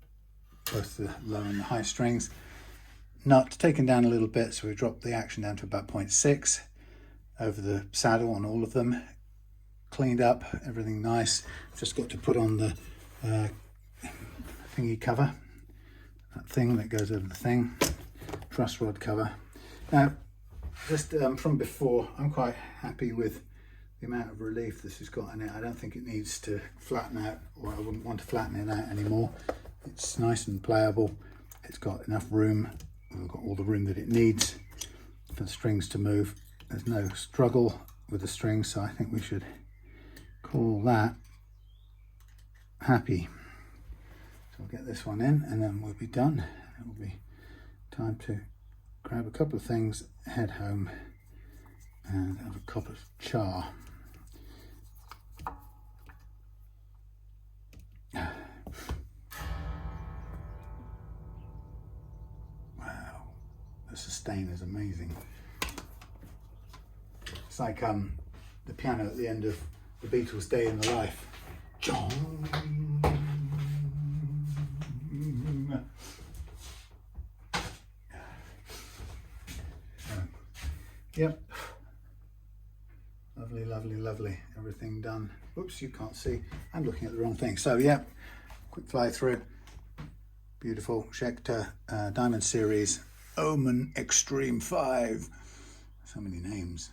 both the low and the high strings. Nut taken down a little bit, so we dropped the action down to about 0.6 over the saddle on all of them. Cleaned up, everything nice. Just got to put on the thingy cover, that thing that goes over the thing, truss rod cover. Now, just from before, I'm quite happy with the amount of relief this has got in it. I don't think it needs to flatten out, or I wouldn't want to flatten it out anymore. It's nice and playable. It's got enough room. We've got all the room that it needs for the strings to move. There's no struggle with the strings, so I think we should call that happy. So we'll get this one in and then we'll be done. It will be time to grab a couple of things, head home and have a cup of cha. Wow, the sustain is amazing. It's like the piano at the end of the Beatles' Day in the Life. Yep. Lovely, lovely, lovely. Everything done. Oops, you can't see. I'm looking at the wrong thing. So, yep. Quick fly through. Beautiful Schecter Diamond Series Omen Extreme 5. So many names.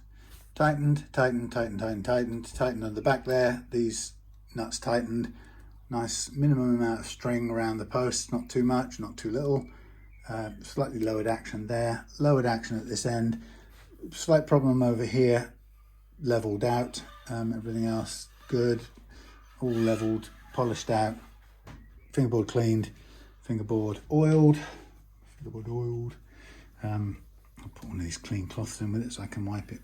Tightened, tightened, tightened, tightened, tightened. Tightened on the back there. These nuts tightened. Nice minimum amount of string around the post. Not too much, not too little. Slightly lowered action there. Lowered action at this end. Slight problem over here. Leveled out. Everything else good. All leveled, polished out. Fingerboard cleaned. Fingerboard oiled. Fingerboard oiled. I'll put one of these clean cloths in with it so I can wipe it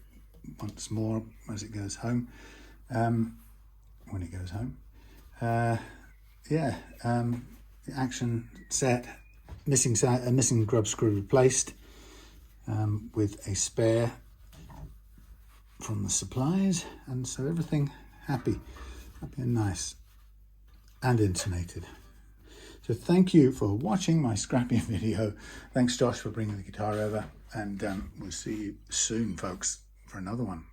once more as it goes home. When it goes home. The action set. A missing grub screw replaced with a spare from the supplies, and so everything happy and nice and intonated. So thank you for watching my scrappy video. Thanks Josh for bringing the guitar over, and we'll see you soon folks for another one.